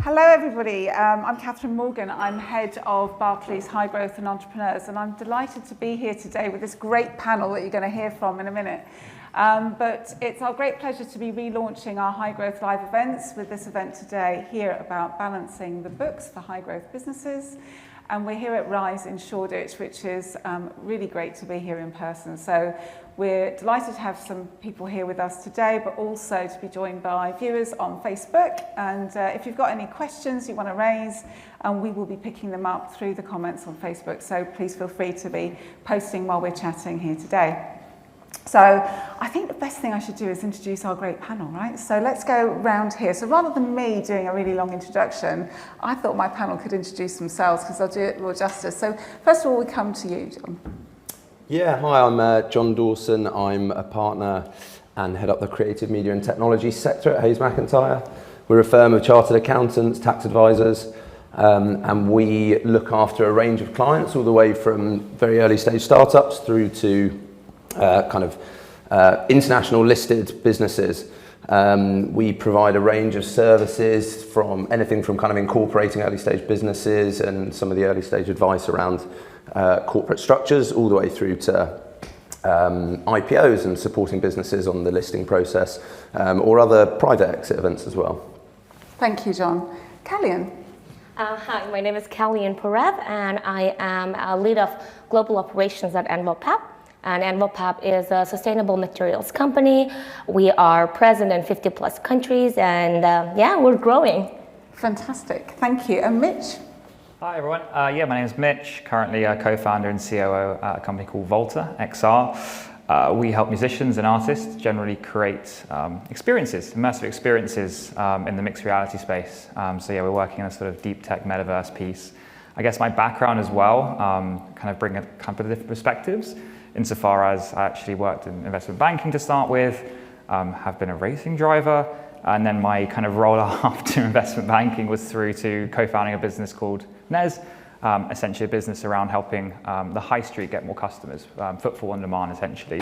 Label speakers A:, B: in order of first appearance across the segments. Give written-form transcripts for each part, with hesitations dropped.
A: Hello everybody, I'm Katherine Morgan. I'm head of Barclays High Growth and Entrepreneurs, and I'm delighted to be here today with this great panel that you're going to hear from in a minute. But it's our great pleasure to be relaunching our High Growth Live events with this event today here about balancing the books for high growth businesses. And we're here at Rise in Shoreditch, which is really great to be here in person. So we're delighted to have some people here with us today, but also to be joined by viewers on Facebook. And if you've got any questions you want to raise, we will be picking them up through the comments on Facebook. So please feel free to be posting while we're chatting here today. So I think the best thing I should do is introduce our great panel, right? So let's go round here. So rather than me doing a really long introduction, I thought my panel could introduce themselves because they'll do it more justice. So first of all, we come to you, John.
B: Yeah, hi, I'm John Dawson. I'm a partner and head up the creative media and technology sector at Haysmacintyre. We're a firm of chartered accountants, tax advisors, and we look after a range of clients all the way from very early stage startups through to international listed businesses. We provide a range of services from anything from kind of incorporating early stage businesses and some of the early stage advice around corporate structures all the way through to IPOs and supporting businesses on the listing process or other private exit events as well. Thank you, John.
A: Kellyanne.
C: Hi, my name is Kellyanne Perez and I am a lead of global operations at Envopap. And Envopap is a sustainable materials company. We are present in 50 plus countries and we're growing.
A: Fantastic, thank you. And Mitch?
D: Hi everyone, my name is Mitch, currently a co-founder and COO at a company called Volta, XR. We help musicians and artists generally create experiences, immersive experiences in the mixed reality space. We're working on a sort of deep tech metaverse piece. I guess my background as well, kind of bring a couple of different perspectives. Insofar as I actually worked in investment banking to start with, have been a racing driver, and then my kind of role after investment banking was through to co-founding a business called NES, essentially a business around helping the high street get more customers, footfall on demand essentially.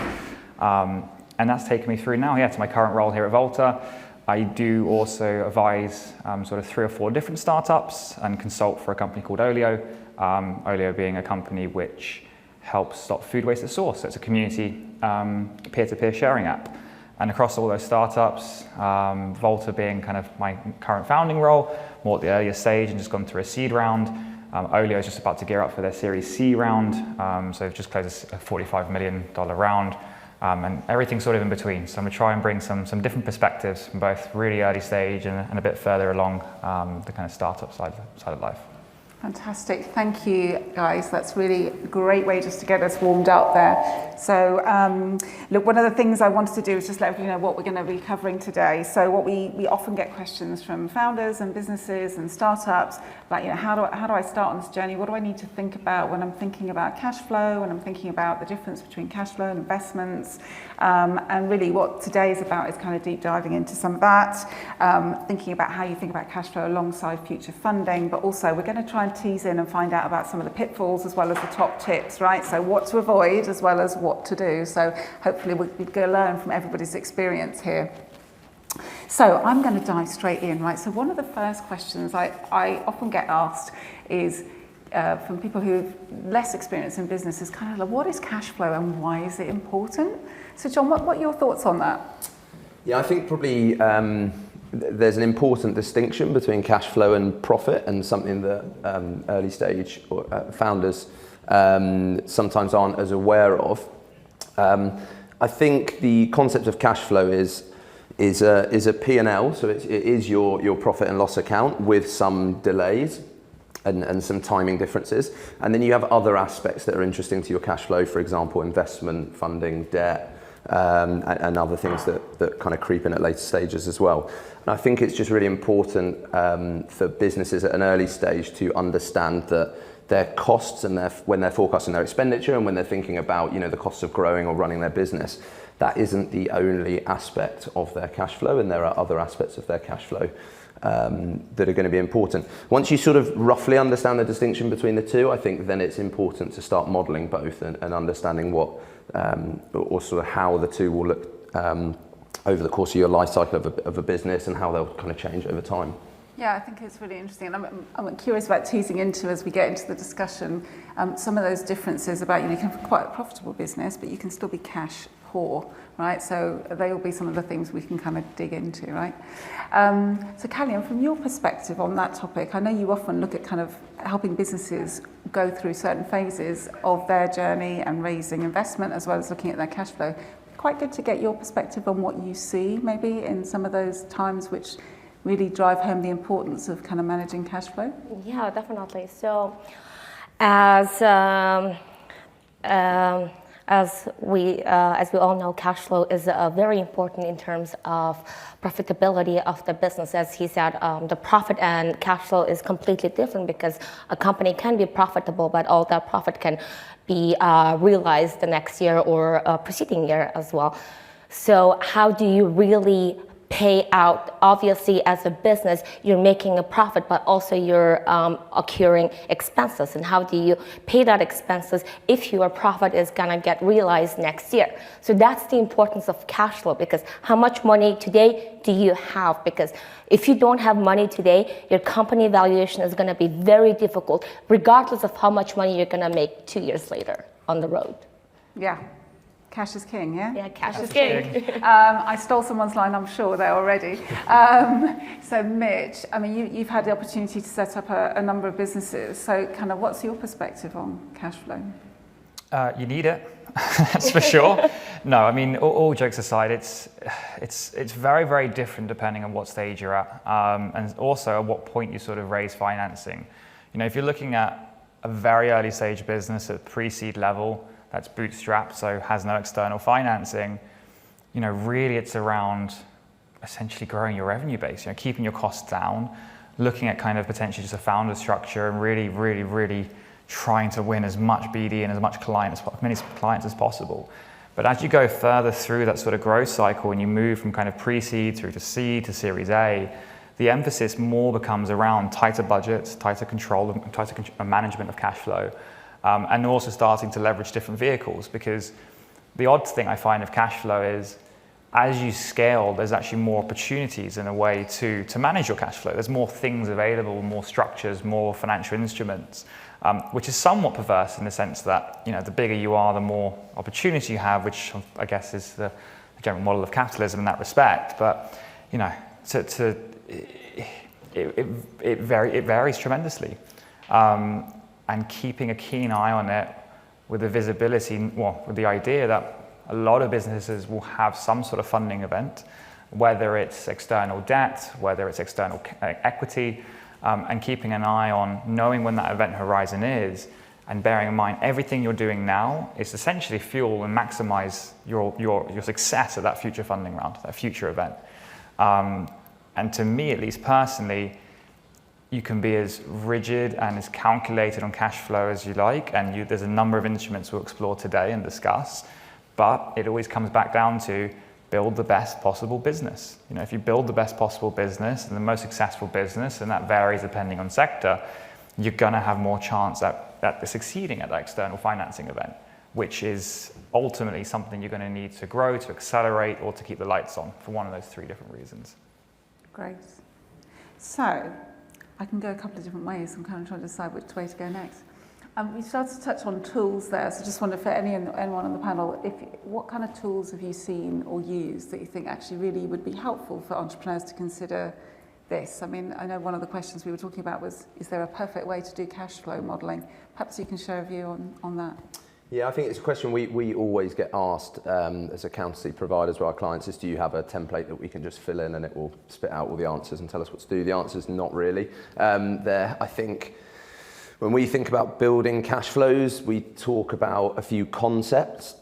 D: And that's taken me through now, to my current role here at Volta. I do also advise sort of 3 or 4 different startups and consult for a company called Olio, Olio being a company which helps stop food waste at source. So it's a community peer-to-peer sharing app. And across all those startups, Volta being kind of my current founding role, more at the earlier stage and just gone through a seed round. Olio is just about to gear up for their Series C round. So they've just closed a $45 million round and everything sort of in between. So I'm gonna try and bring some different perspectives from both really early stage and a bit further along the kind of startup side of life.
A: Fantastic, thank you guys. That's really a great way just to get us warmed up there. So look, one of the things I wanted to do is just let you know what we're going to be covering today. So what we often get questions from founders and businesses and startups about, how do I start on this journey? What do I need to think about when I'm thinking about cash flow, when I'm thinking about the difference between cash flow and investments? And really what today is about is kind of deep diving into some of that, thinking about how you think about cash flow alongside future funding, but also we're going to try and tease in and find out about some of the pitfalls as well as the top tips, right? So what to avoid as well as what to do. So hopefully we're going to learn from everybody's experience here. So I'm going to dive straight in, right? So one of the first questions I often get asked is from people who've less experience in business is kind of like, what is cash flow and why is it important? So John, what are your thoughts on that?
B: Yeah, I think probably there's an important distinction between cash flow and profit, and something that early stage or founders sometimes aren't as aware of. I think the concept of cash flow is a P&L, so it is your profit and loss account with some delays and some timing differences. And then you have other aspects that are interesting to your cash flow, for example, investment, funding, debt, and other things that kind of creep in at later stages as well. And I think it's just really important for businesses at an early stage to understand that their costs and when they're forecasting their expenditure and when they're thinking about the costs of growing or running their business, that isn't the only aspect of their cash flow, and there are other aspects of their cash flow that are going to be important. Once you sort of roughly understand the distinction between the two, I think then it's important to start modelling both and understanding what or sort of how the two will look over the course of your life cycle of a business and how they'll kind of change over time.
A: Yeah, I think it's really interesting. And I'm curious about teasing into, as we get into the discussion, some of those differences about, you can have quite a profitable business, but you can still be cash poor, right? So they will be some of the things we can kind of dig into, right? So Kellyanne, from your perspective on that topic, I know you often look at kind of helping businesses go through certain phases of their journey and raising investment, as well as looking at their cash flow. Quite good to get your perspective on what you see maybe in some of those times which really drive home the importance of kind of managing cash flow.
C: Yeah, definitely. So as we all know, cash flow is very important in terms of profitability of the business. As he said, the profit and cash flow is completely different, because a company can be profitable, but all that profit can be realized the next year or preceding year as well. So how do you really pay out? Obviously, as a business, you're making a profit, but also you're accruing expenses. And how do you pay that expenses if your profit is gonna get realized next year? So that's the importance of cash flow, because how much money today do you have? Because if you don't have money today, your company valuation is gonna be very difficult, regardless of how much money you're gonna make 2 years later on the road.
A: Yeah. Cash is king, yeah?
C: Yeah, cash is king.
A: I stole someone's line, I'm sure, there already. So Mitch, I mean, you've had the opportunity to set up a number of businesses. So kind of what's your perspective on cash flow?
D: You need it, that's for sure. No, I mean, all jokes aside, it's very, very different depending on what stage you're at, and also at what point you sort of raise financing. If you're looking at a very early stage business at pre-seed level, that's bootstrapped, so has no external financing, really it's around essentially growing your revenue base, keeping your costs down, looking at kind of potentially just a founder structure, and really, really, really trying to win as much BD and as many clients as possible. But as you go further through that sort of growth cycle and you move from kind of pre-seed through to seed to Series A, the emphasis more becomes around tighter budgets, tighter control, tighter management of cash flow. And also starting to leverage different vehicles, because the odd thing I find of cash flow is, as you scale, there's actually more opportunities in a way to manage your cash flow. There's more things available, more structures, more financial instruments, which is somewhat perverse in the sense that the bigger you are, the more opportunity you have, which I guess is the general model of capitalism in that respect. But it varies tremendously. And keeping a keen eye on it with the visibility, with the idea that a lot of businesses will have some sort of funding event, whether it's external debt, whether it's external equity, and keeping an eye on knowing when that event horizon is, and bearing in mind everything you're doing now is essentially fuel and maximize your success at that future funding round, that future event. And to me, at least personally, you can be as rigid and as calculated on cash flow as you like, and there's a number of instruments we'll explore today and discuss, but it always comes back down to build the best possible business. If you build the best possible business and the most successful business, and that varies depending on sector, you're gonna have more chance at succeeding at that external financing event, which is ultimately something you're gonna need to grow, to accelerate, or to keep the lights on for one of those three different reasons.
A: Great. So, I can go a couple of different ways. I'm kind of trying to decide which way to go next. We started to touch on tools there, so just wonder for anyone on the panel, what kind of tools have you seen or used that you think actually really would be helpful for entrepreneurs to consider this? I mean, I know one of the questions we were talking about was, is there a perfect way to do cash flow modelling? Perhaps you can share a view on that.
B: Yeah, I think it's a question we always get asked as accountancy providers with our clients is, do you have a template that we can just fill in and it will spit out all the answers and tell us what to do? The answer is not really. I think when we think about building cash flows, we talk about a few concepts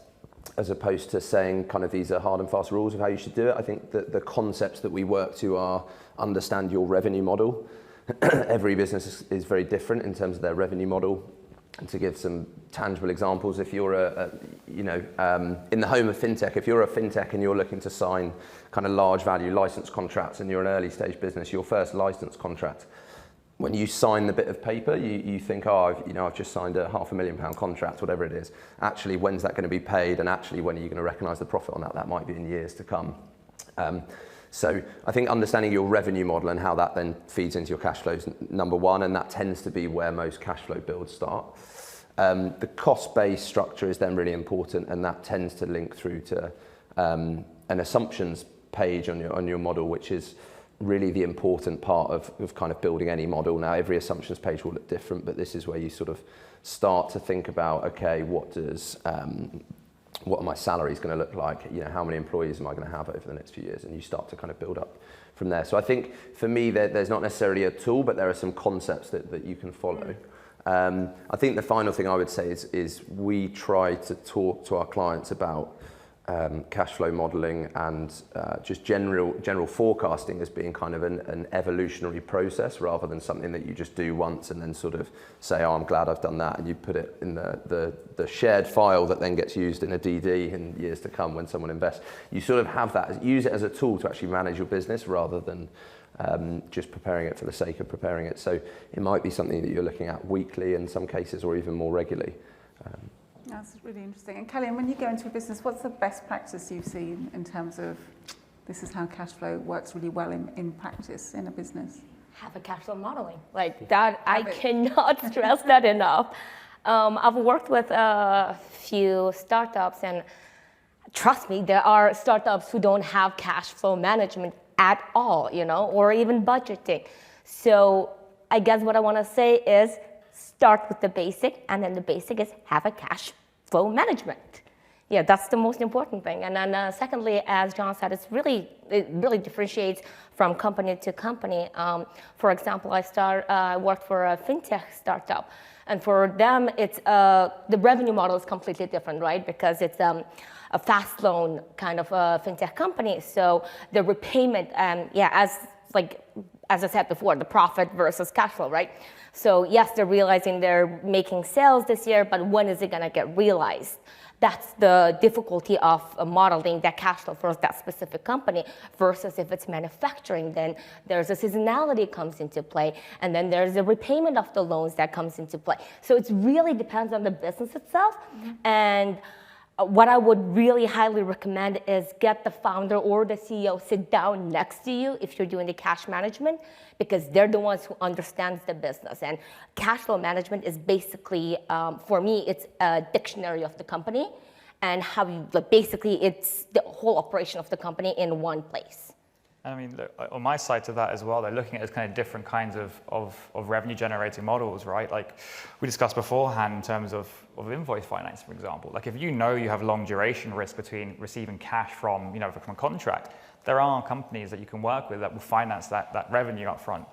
B: as opposed to saying kind of these are hard and fast rules of how you should do it. I think that the concepts that we work to are understand your revenue model. Every business is very different in terms of their revenue model. And to give some tangible examples, if you're in the home of fintech, if you're a fintech and you're looking to sign kind of large value license contracts and you're an early stage business, your first license contract, when you sign the bit of paper, you think, I've just signed a £500,000 contract, whatever it is. Actually, when's that going to be paid? And actually, when are you going to recognise the profit on that? That might be in years to come. So I think understanding your revenue model and how that then feeds into your cash flows, number one, and that tends to be where most cash flow builds start. The cost-based structure is then really important, and that tends to link through to an assumptions page on your model, which is really the important part of kind of building any model. Now, every assumptions page will look different, but this is where you sort of start to think about, okay, what are my salaries going to look like? You know, how many employees am I going to have over the next few years? And you start to kind of build up from there. So I think for me, there's not necessarily a tool, but there are some concepts that you can follow. I think the final thing I would say is we try to talk to our clients about cash flow modelling and just general forecasting as being kind of an evolutionary process rather than something that you just do once and then sort of say, oh, I'm glad I've done that, and you put it in the shared file that then gets used in a DD in years to come when someone invests. You sort of have that, use it as a tool to actually manage your business rather than just preparing it for the sake of preparing it. So it might be something that you're looking at weekly in some cases or even more regularly.
A: That's really interesting. And Kellyanne, when you go into a business, what's the best practice you've seen in terms of this is how cash flow works really well in practice in a business?
C: Have a cash flow modeling. Like that, I cannot stress that enough. I've worked with a few startups, and trust me, there are startups who don't have cash flow management at all, you know, or even budgeting. So I guess what I want to say is start with the basic, and then the basic is have a cash flow management. Yeah, that's the most important thing. And then secondly, as John said, it really differentiates from company to company. For example, I worked for a fintech startup, and for them, it's the revenue model is completely different, right? Because it's a fast loan kind of fintech company. So the repayment, as I said before, the profit versus cash flow, right? So yes, they're realizing they're making sales this year, but when is it going to get realized? That's the difficulty of modeling that cash flow for that specific company versus if it's manufacturing, then there's a seasonality comes into play, and then there's a repayment of the loans that comes into play. So it really depends on the business itself. And what I would really highly recommend is get the founder or the CEO sit down next to you if you're doing the cash management, because they're the ones who understands the business. And cash flow management is basically, for me, it's a dictionary of the company and how you, basically it's the whole operation of the company in one place.
D: I mean, look, on my side to that as well, they're looking at as kind of different kinds of revenue generating models, right? Like we discussed beforehand in terms of invoice finance, for example. Like if you know you have long duration risk between receiving cash from, from a contract, there are companies that you can work with that will finance that revenue up front.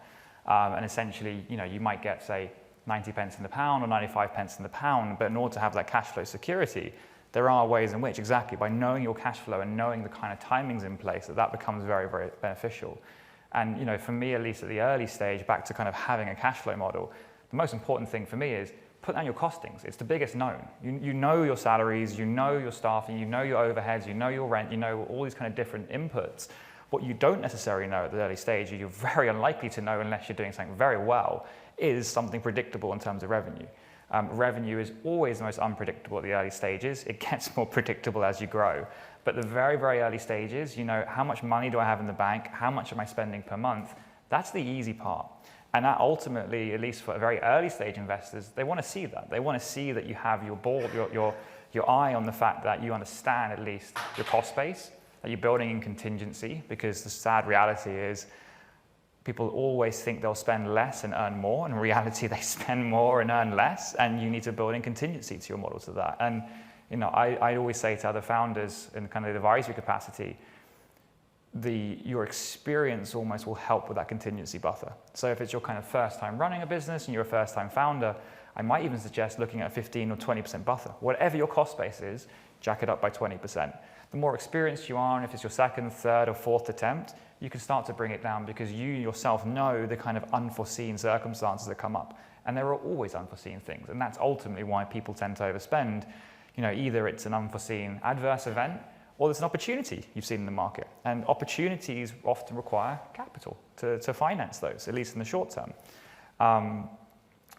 D: And essentially, you might get, say, 90 pence in the pound or 95 pence in the pound, but in order to have that cash flow security, there are ways in which, exactly, by knowing your cash flow and knowing the kind of timings in place, that becomes very, very beneficial. And, for me, at least at the early stage, back to kind of having a cash flow model, the most important thing for me is put down your costings. It's the biggest known. You know your salaries, you know your staffing, you know your overheads, you know your rent, you know all these kind of different inputs. What you don't necessarily know at the early stage, you're very unlikely to know unless you're doing something very well, is something predictable in terms of revenue. Revenue is always the most unpredictable at the early stages. It gets more predictable as you grow. But the very, very early stages, how much money do I have in the bank? How much am I spending per month? That's the easy part. And that ultimately, at least for very early stage investors, they want to see that. They want to see that you have your eye on the fact that you understand at least your cost base, that you're building in contingency, because the sad reality is people always think they'll spend less and earn more. In reality, they spend more and earn less, and you need to build in contingency to your model to that. And I always say to other founders in kind of the advisory capacity, your experience almost will help with that contingency buffer. So if it's your kind of first time running a business and you're a first time founder, I might even suggest looking at a 15 or 20% buffer. Whatever your cost base is, jack it up by 20%. The more experienced you are, and if it's your second, third, or fourth attempt, you can start to bring it down because you yourself know the kind of unforeseen circumstances that come up. And there are always unforeseen things. And that's ultimately why people tend to overspend. Either it's an unforeseen adverse event or there's an opportunity you've seen in the market. And opportunities often require capital to finance those, at least in the short term.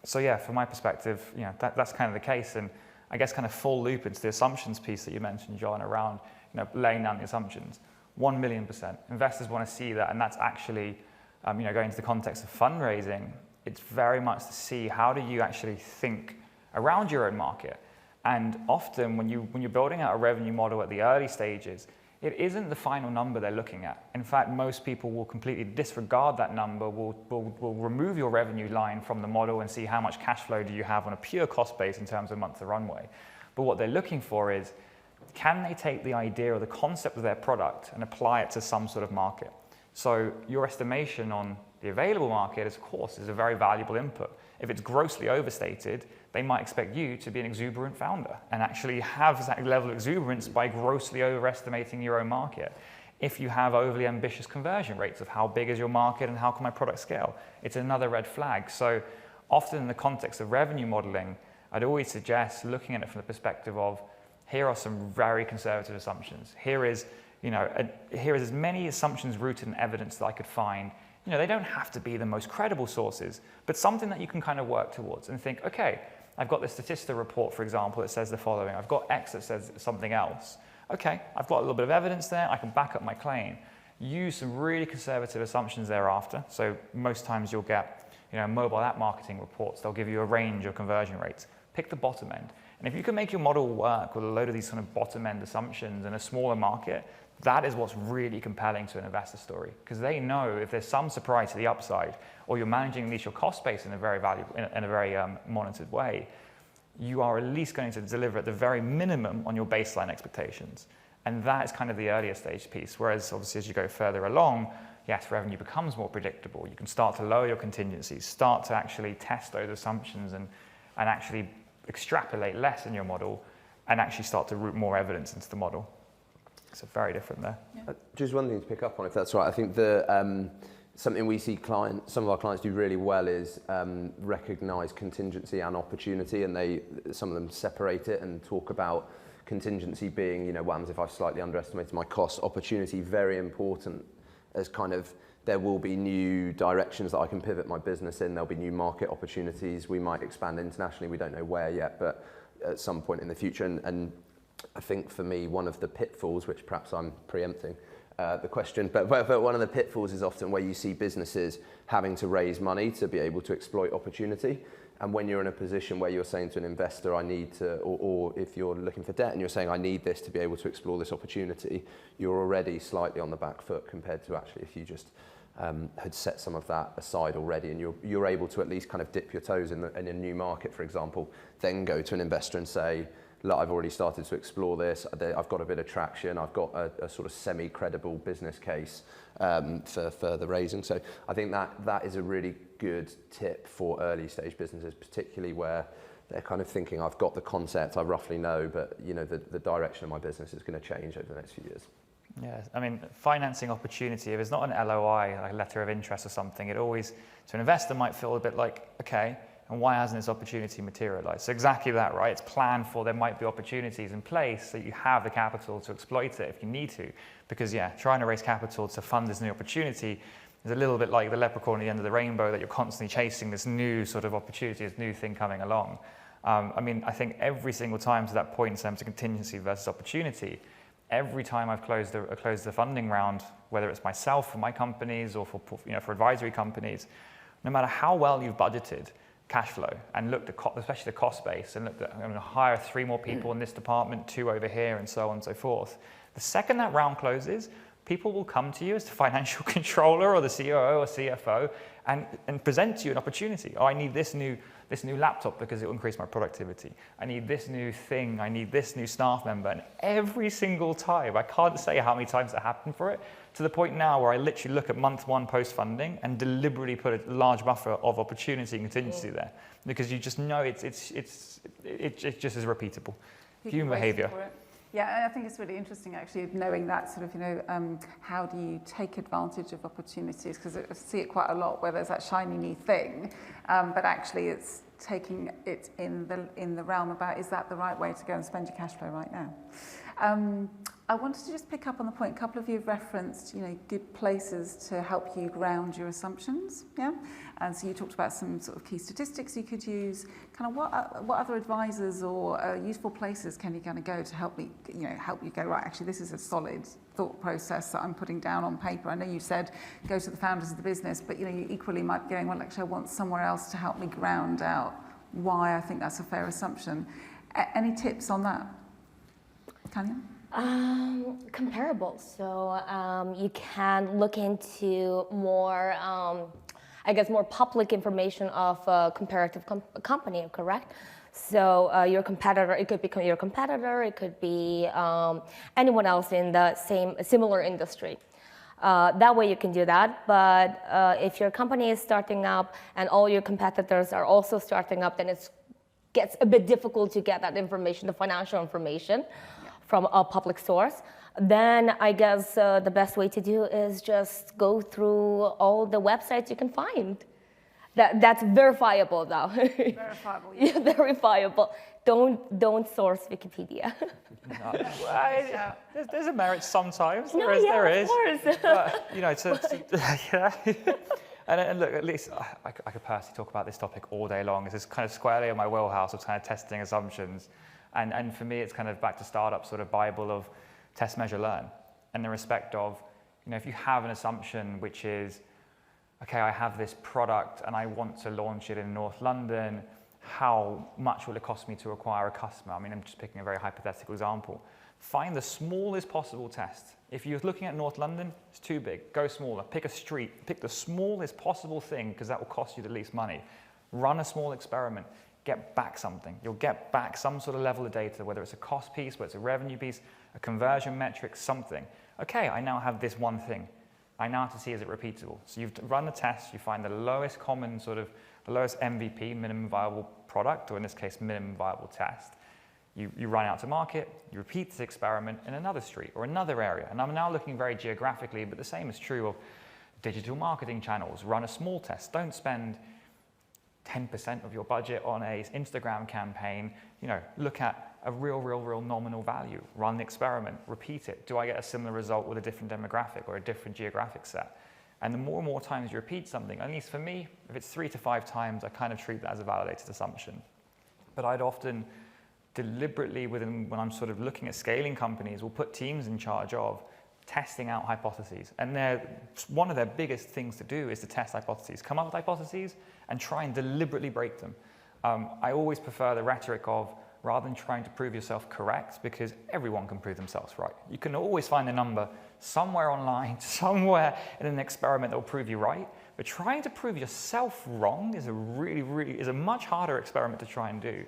D: So yeah, from my perspective, that's kind of the case. And I guess kind of full loop into the assumptions piece that you mentioned, John, around laying down the assumptions. 1,000,000%. Investors want to see that, and that's actually, going into the context of fundraising, it's very much to see how do you actually think around your own market. And often when you're building out a revenue model at the early stages, it isn't the final number they're looking at. In fact, most people will completely disregard that number, will remove your revenue line from the model and see how much cash flow do you have on a pure cost base in terms of month of runway. But what they're looking for is, can they take the idea or the concept of their product and apply it to some sort of market? So your estimation on the available market, of course, is a very valuable input. If it's grossly overstated, they might expect you to be an exuberant founder and actually have that level of exuberance by grossly overestimating your own market. If you have overly ambitious conversion rates of how big is your market and how can my product scale, it's another red flag. So often in the context of revenue modeling, I'd always suggest looking at it from the perspective of, here are some very conservative assumptions. Here is as many assumptions rooted in evidence that I could find. They don't have to be the most credible sources, but something that you can kind of work towards and think, okay, I've got this statistical report, for example, that says the following. I've got X that says something else. Okay, I've got a little bit of evidence there. I can back up my claim. Use some really conservative assumptions thereafter. So most times you'll get, mobile app marketing reports. They'll give you a range of conversion rates. Pick the bottom end. And if you can make your model work with a load of these kind of bottom end assumptions in a smaller market, that is what's really compelling to an investor story, because they know if there's some surprise to the upside, or you're managing at least your cost base in a very monitored way, you are at least going to deliver at the very minimum on your baseline expectations. And that is kind of the earlier stage piece. Whereas obviously as you go further along, yes, revenue becomes more predictable. You can start to lower your contingencies, start to actually test those assumptions and actually extrapolate less in your model and actually start to root more evidence into the model. So very different there.
A: Yeah.
B: Just one thing to pick up on, if that's right. I think something we see some of our clients do really well is recognise contingency and opportunity, and some of them separate it and talk about contingency being, what happens if I've slightly underestimated my costs. Opportunity, very important, as kind of there will be new directions that I can pivot my business in. There'll be new market opportunities. We might expand internationally. We don't know where yet, but at some point in the future. And I think for me, one of the pitfalls, which perhaps I'm preempting the question, but one of the pitfalls is often where you see businesses having to raise money to be able to exploit opportunity. And when you're in a position where you're saying to an investor, I need to, or if you're looking for debt and you're saying, I need this to be able to explore this opportunity, you're already slightly on the back foot compared to actually if you just had set some of that aside already, and you're able to at least kind of dip your toes in a new market, for example, then go to an investor and say, look, I've already started to explore this. I've got a bit of traction. I've got a sort of semi-credible business case for further raising. So I think that is a really good tip for early stage businesses, particularly where they're kind of thinking, I've got the concept, I roughly know, but the direction of my business is going to change over the next few years.
D: Yeah, I mean, financing opportunity, if it's not an LOI, like a letter of interest or something, it always, to an investor, might feel a bit like, okay, and why hasn't this opportunity materialized? So exactly that, right? It's planned for, there might be opportunities in place so you have the capital to exploit it if you need to. Because trying to raise capital to fund this new opportunity is a little bit like the leprechaun at the end of the rainbow, that you're constantly chasing this new sort of opportunity, this new thing coming along. I think every single time to that point in terms of contingency versus opportunity, every time I've closed the funding round, whether it's myself for my companies or for advisory companies, no matter how well you've budgeted cash flow and looked at especially the cost base and looked at, I'm going to hire 3 more people in this department, 2 over here, and so on and so forth. The second that round closes, people will come to you as the financial controller or the COO or CFO and present to you an opportunity. Oh, I need this new laptop because it will increase my productivity. I need this new thing. I need this new staff member. And every single time, I can't say how many times it happened for it, to the point now where I literally look at month 1 post-funding and deliberately put a large buffer of opportunity and contingency there, because you just know it just is repeatable. Human behavior.
A: Yeah, I think it's really interesting actually knowing that sort of, how do you take advantage of opportunities? Because I see it quite a lot where there's that shiny new thing, but actually it's taking it in the realm about, is that the right way to go and spend your cash flow right now? I wanted to just pick up on the point. A couple of you have referenced, good places to help you ground your assumptions. Yeah, and so you talked about some sort of key statistics you could use. Kind of what other advisors or useful places can you kind of go to help me, help you go right? Actually, this is a solid thought process that I'm putting down on paper. I know you said go to the founders of the business, but you equally might be going, well, actually, I want somewhere else to help me ground out why I think that's a fair assumption. Any tips on that, Khaliun?
C: Comparable. So you can look into more, more public information of a comparative company, correct? So your competitor, it could become your competitor, it could be anyone else in the similar industry. That way you can do that, but if your company is starting up and all your competitors are also starting up, then it gets a bit difficult to get that information, the financial information, from a public source. Then I guess the best way to do is just go through all the websites you can find. That's verifiable though.
A: Verifiable, yeah.
C: Yeah, verifiable. Don't source Wikipedia.
D: There's a merit sometimes.
C: Of course.
D: But, And look, at least I could personally talk about this topic all day long. This is kind of squarely in my wheelhouse of kind of testing assumptions. And for me, it's kind of back to startup sort of Bible of test, measure, learn. In the respect of, if you have an assumption which is, okay, I have this product and I want to launch it in North London, how much will it cost me to acquire a customer? I mean, I'm just picking a very hypothetical example. Find the smallest possible test. If you're looking at North London, it's too big. Go smaller. Pick a street. Pick the smallest possible thing because that will cost you the least money. Run a small experiment. Get back something. You'll get back some sort of level of data, whether it's a cost piece, whether it's a revenue piece, a conversion metric, something. Okay, I now have this one thing. I now have to see is it repeatable. So you've run the test, you find the lowest common the lowest MVP, minimum viable product, or in this case, minimum viable test. You run out to market, you repeat this experiment in another street or another area. And I'm now looking very geographically, but the same is true of digital marketing channels. Run a small test. Don't spend 10% of your budget on an Instagram campaign. Look at a real nominal value. Run the experiment, repeat it. Do I get a similar result with a different demographic or a different geographic set? And the more and more times you repeat something, at least for me, if it's 3 to 5 times, I kind of treat that as a validated assumption. But I'd often deliberately, when I'm sort of looking at scaling companies, will put teams in charge of testing out hypotheses. And one of their biggest things to do is to test hypotheses. Come up with hypotheses and try and deliberately break them. I always prefer the rhetoric of, rather than trying to prove yourself correct, because everyone can prove themselves right. You can always find a number somewhere online, somewhere in an experiment that will prove you right. But trying to prove yourself wrong is a much harder experiment to try and do.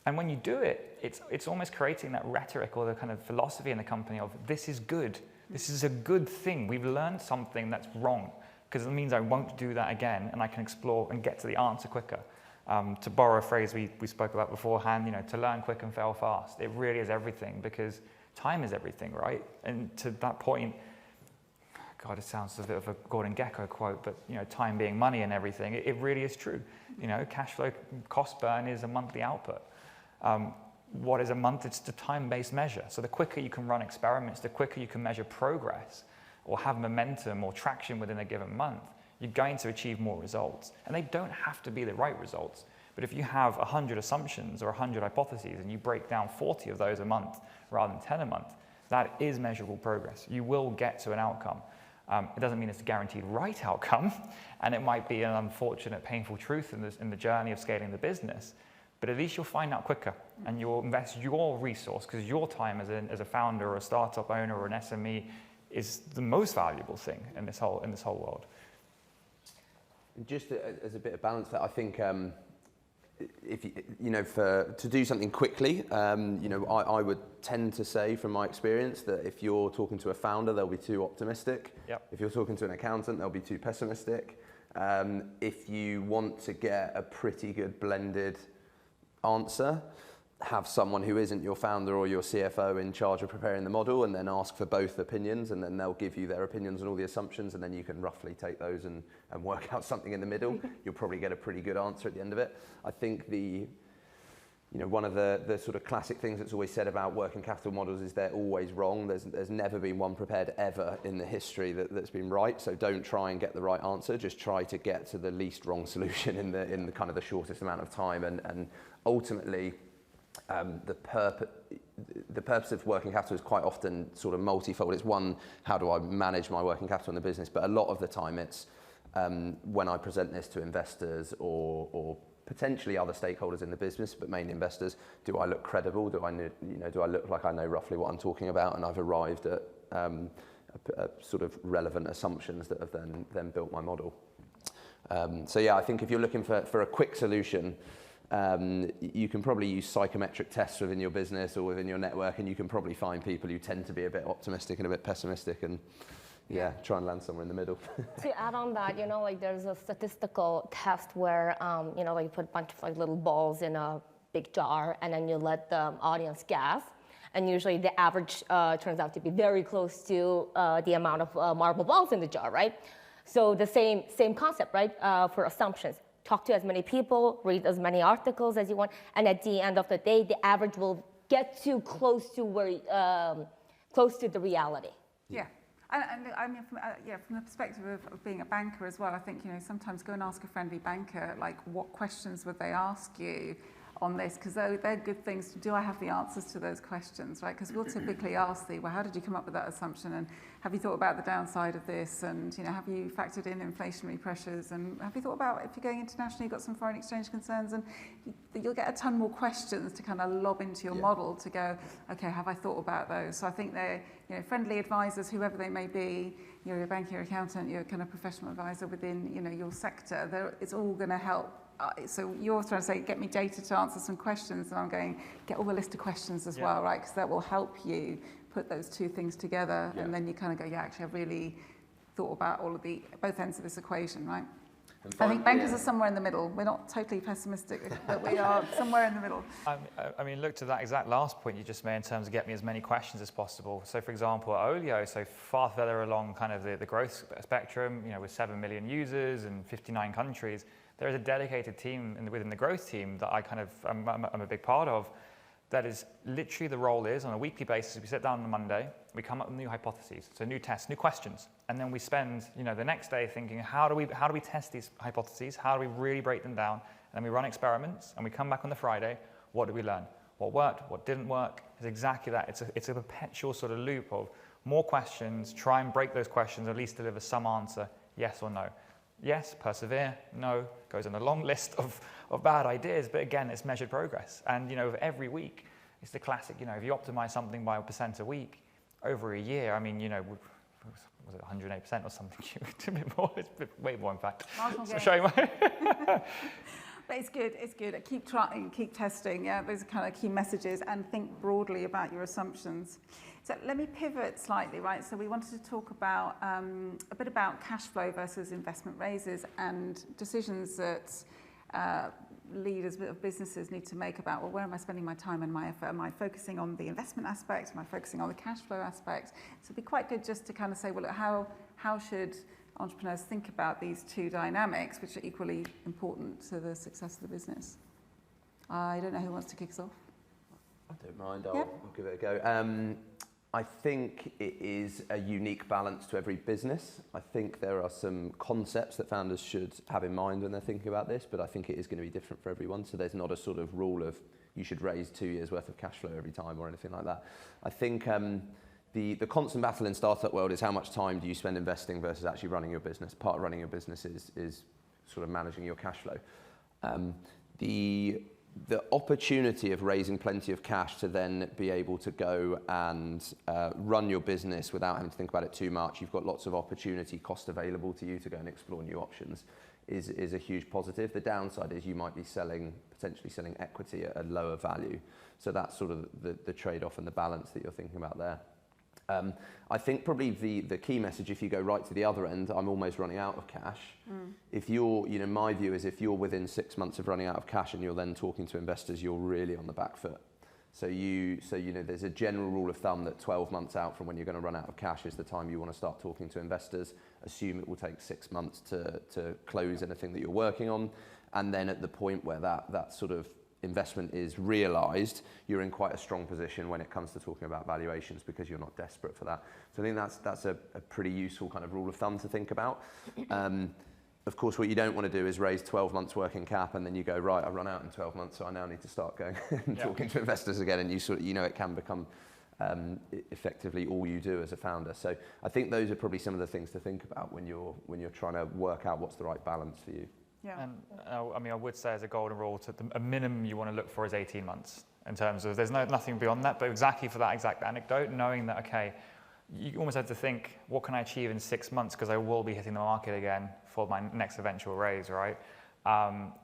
D: And when you do it, it's almost creating that rhetoric or the kind of philosophy in the company of, this is good. This is a good thing. We've learned something that's wrong, because it means I won't do that again, and I can explore and get to the answer quicker. To borrow a phrase we spoke about beforehand, to learn quick and fail fast. It really is everything, because time is everything, right? And to that point, God, it sounds a bit of a Gordon Gekko quote, but time being money and everything, it really is true. Cash flow cost burn is a monthly output. What is a month? It's a time-based measure. So the quicker you can run experiments, the quicker you can measure progress or have momentum or traction within a given month, you're going to achieve more results. And they don't have to be the right results. But if you have 100 assumptions or 100 hypotheses and you break down 40 of those a month rather than 10 a month, that is measurable progress. You will get to an outcome. It doesn't mean it's a guaranteed right outcome, and it might be an unfortunate, painful truth in the journey of scaling the business. But at least you'll find out quicker, and you'll invest your resource, because your time as a founder or a startup owner or an SME is the most valuable thing in this whole world.
B: Just as a bit of balance, I think if to do something quickly, I would tend to say from my experience that if you're talking to a founder, they'll be too optimistic.
D: Yep.
B: If you're talking to an accountant, they'll be too pessimistic. If you want to get a pretty good blended answer, have someone who isn't your founder or your CFO in charge of preparing the model, and then ask for both opinions, and then they'll give you their opinions on all the assumptions, and then you can roughly take those and work out something in the middle. You'll probably get a pretty good answer at the end of it. I think one of the sort of classic things that's always said about working capital models is they're always wrong. There's never been one prepared ever in the history that's been right. So don't try and get the right answer. Just try to get to the least wrong solution in the kind of the shortest amount of time. And ultimately, the purpose of working capital is quite often sort of multifold. It's one, how do I manage my working capital in the business? But a lot of the time, it's when I present this to investors or potentially other stakeholders in the business, but mainly investors, do I look credible? Do I look like I know roughly what I'm talking about, and I've arrived at sort of relevant assumptions that have then built my model? So yeah, I think if you're looking for a quick solution, you can probably use psychometric tests within your business or within your network, and you can probably find people who tend to be a bit optimistic and a bit pessimistic, and try and land somewhere in the middle.
C: To add on that, like there's a statistical test where, like you put a bunch of like little balls in a big jar and then you let the audience guess. And usually the average turns out to be very close to the amount of marble balls in the jar, right? So the same concept, right? For assumptions. Talk to as many people, read as many articles as you want, and at the end of the day, the average will get too close to close to the reality.
A: Yeah. And I mean, from the perspective of being a banker as well, I think, sometimes go and ask a friendly banker, like, what questions would they ask you on this? Because they're good things. Do I have the answers to those questions, right? Because we'll typically ask well, how did you come up with that assumption? And have you thought about the downside of this? And, have you factored in inflationary pressures? And have you thought about, if you're going internationally, you've got some foreign exchange concerns? And you'll get a ton more questions to kind of lob into your model to go, okay, have I thought about those? So I think they're, friendly advisors, whoever they may be, you're a banker, you're an accountant, you're a kind of professional advisor within, your sector, it's all going to help. So you're trying to say, get me data to answer some questions, and I'm going, get all the list of questions as well, right? Because that will help you put those two things together, and then you kind of go, actually, I've really thought about both ends of this equation, right? I think bankers are somewhere in the middle. We're not totally pessimistic, but we are somewhere in the middle.
D: I mean, look to that exact last point you just made in terms of get me as many questions as possible. So, for example, at Olio, so far further along kind of the growth spectrum, with 7 million users and 59 countries, there is a dedicated team within the growth team that I'm a big part of. That is literally the role is on a weekly basis. We sit down on a Monday, we come up with new hypotheses, so new tests, new questions, and then we spend the next day thinking how do we test these hypotheses? How do we really break them down? And then we run experiments, and we come back on the Friday. What did we learn? What worked? What didn't work? It's exactly that. It's a perpetual sort of loop of more questions. Try and break those questions, at least deliver some answer, yes or no. Yes, persevere. No, goes on a long list of bad ideas. But again, it's measured progress. And, every week, it's the classic, if you optimize something by 1% a week over a year, I mean, was it 108% or something? It's a bit more, way more in fact. So show you
A: But it's good. Keep trying, keep testing. Yeah, those are kind of key messages, and think broadly about your assumptions. So let me pivot slightly, right? So we wanted to talk about a bit about cash flow versus investment raises and decisions that leaders of businesses need to make about, where am I spending my time and my effort? Am I focusing on the investment aspect? Am I focusing on the cash flow aspect? So it'd be quite good just to kind of say, well, how should entrepreneurs think about these two dynamics, which are equally important to the success of the business? I don't know who wants to kick us off.
B: I don't mind. I'll give it a go. I think it is a unique balance to every business. I think there are some concepts that founders should have in mind when they're thinking about this, but I think it is going to be different for everyone. So there's not a sort of rule of you should raise 2 years worth of cash flow every time or anything like that. I think the constant battle in startup world is how much time do you spend investing versus actually running your business. Part of running your business is sort of managing your cash flow. The opportunity of raising plenty of cash to then be able to go and run your business without having to think about it too much, you've got lots of opportunity cost available to you to go and explore new options, is a huge positive. The downside is you might be potentially selling equity at a lower value. So that's sort of the trade-off and the balance that you're thinking about there. I think probably the key message, if you go right to the other end, I'm almost running out of cash. If you're, my view is if you're within 6 months of running out of cash and you're then talking to investors, you're really on the back foot. So there's a general rule of thumb that 12 months out from when you're going to run out of cash is the time you want to start talking to investors. Assume it will take 6 months to close anything that you're working on. And then at the point where that sort of investment is realised, you're in quite a strong position when it comes to talking about valuations because you're not desperate for that. So I think that's a pretty useful kind of rule of thumb to think about. Of course, what you don't want to do is raise 12 months working cap and then you go, right, I've run out in 12 months, so I now need to start going and talking to investors again, and it can become effectively all you do as a founder. So I think those are probably some of the things to think about when you're trying to work out what's the right balance for you.
A: Yeah.
D: And I mean, I would say as a golden rule, a minimum you want to look for is 18 months in terms of, there's nothing beyond that, but exactly for that exact anecdote, knowing that, okay, you almost have to think, what can I achieve in 6 months, because I will be hitting the market again for my next eventual raise, right?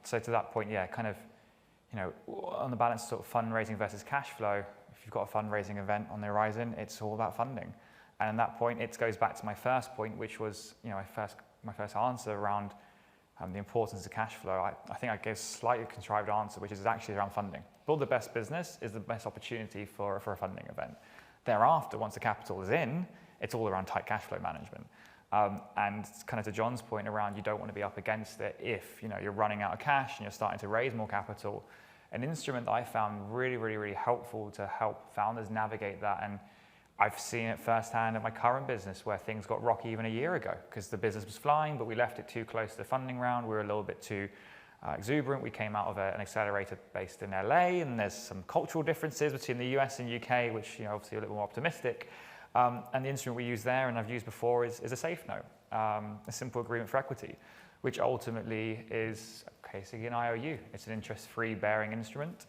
D: So to that point, kind of, on the balance of sort of fundraising versus cash flow, if you've got a fundraising event on the horizon, it's all about funding. And at that point, it goes back to my first point, which was, my first answer around the importance of cash flow. I think I gave a slightly contrived answer, which is actually around funding. Build the best business is the best opportunity for a funding event. Thereafter, once the capital is in, it's all around tight cash flow management. And kind of to John's point around, you don't want to be up against it if you're running out of cash and you're starting to raise more capital. An instrument that I found really, really, really helpful to help founders navigate that, and I've seen it firsthand at my current business where things got rocky even a year ago because the business was flying, but we left it too close to the funding round. We were a little bit too exuberant. We came out of an accelerator based in LA, and there's some cultural differences between the US and UK, which obviously a little more optimistic. And the instrument we use there, and I've used before, is a safe note, a simple agreement for equity, which ultimately is basically an IOU. It's an interest-free bearing instrument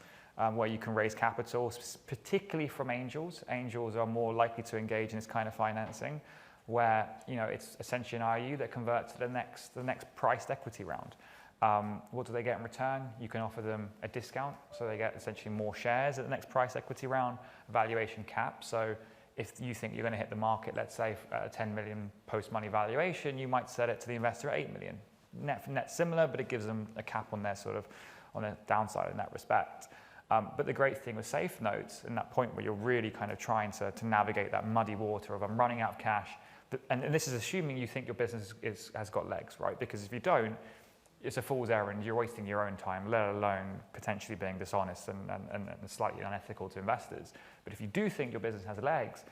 D: where you can raise capital, particularly from angels. Angels are more likely to engage in this kind of financing, where it's essentially an IOU that converts to the next priced equity round. What do they get in return? You can offer them a discount, so they get essentially more shares at the next price equity round, valuation cap. So if you think you're going to hit the market, let's say at a 10 million post-money valuation, you might set it to the investor at 8 million. Net similar, but it gives them a cap on their on the downside in that respect. But the great thing with safe notes, and that point where you're really kind of trying to navigate that muddy water of I'm running out of cash, and this is assuming you think your business has got legs, right? Because if you don't, it's a fool's errand. You're wasting your own time, let alone potentially being dishonest and slightly unethical to investors. But if you do think your business has legs,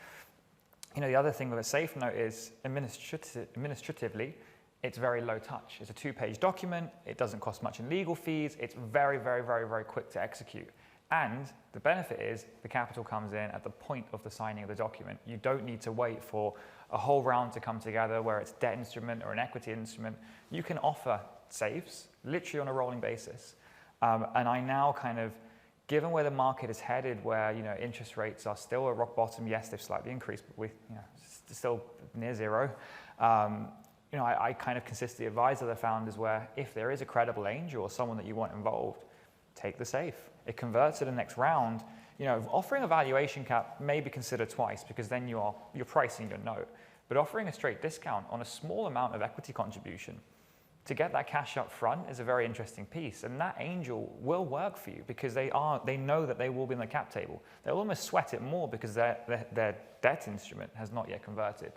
D: the other thing with a safe note is administratively, it's very low touch. It's a 2-page document. It doesn't cost much in legal fees. It's very, very, very, very quick to execute. And the benefit is the capital comes in at the point of the signing of the document. You don't need to wait for a whole round to come together where it's debt instrument or an equity instrument. You can offer safes literally on a rolling basis. And I now kind of, given where the market is headed, where interest rates are still at rock bottom, yes, they've slightly increased, but still near zero. I kind of consistently advise other founders where if there is a credible angel or someone that you want involved, take the safe. It converts to the next round. Offering a valuation cap may be considered twice because then you're pricing your note. But offering a straight discount on a small amount of equity contribution to get that cash up front is a very interesting piece. And that angel will work for you because they know that they will be in the cap table. They'll almost sweat it more because their debt instrument has not yet converted.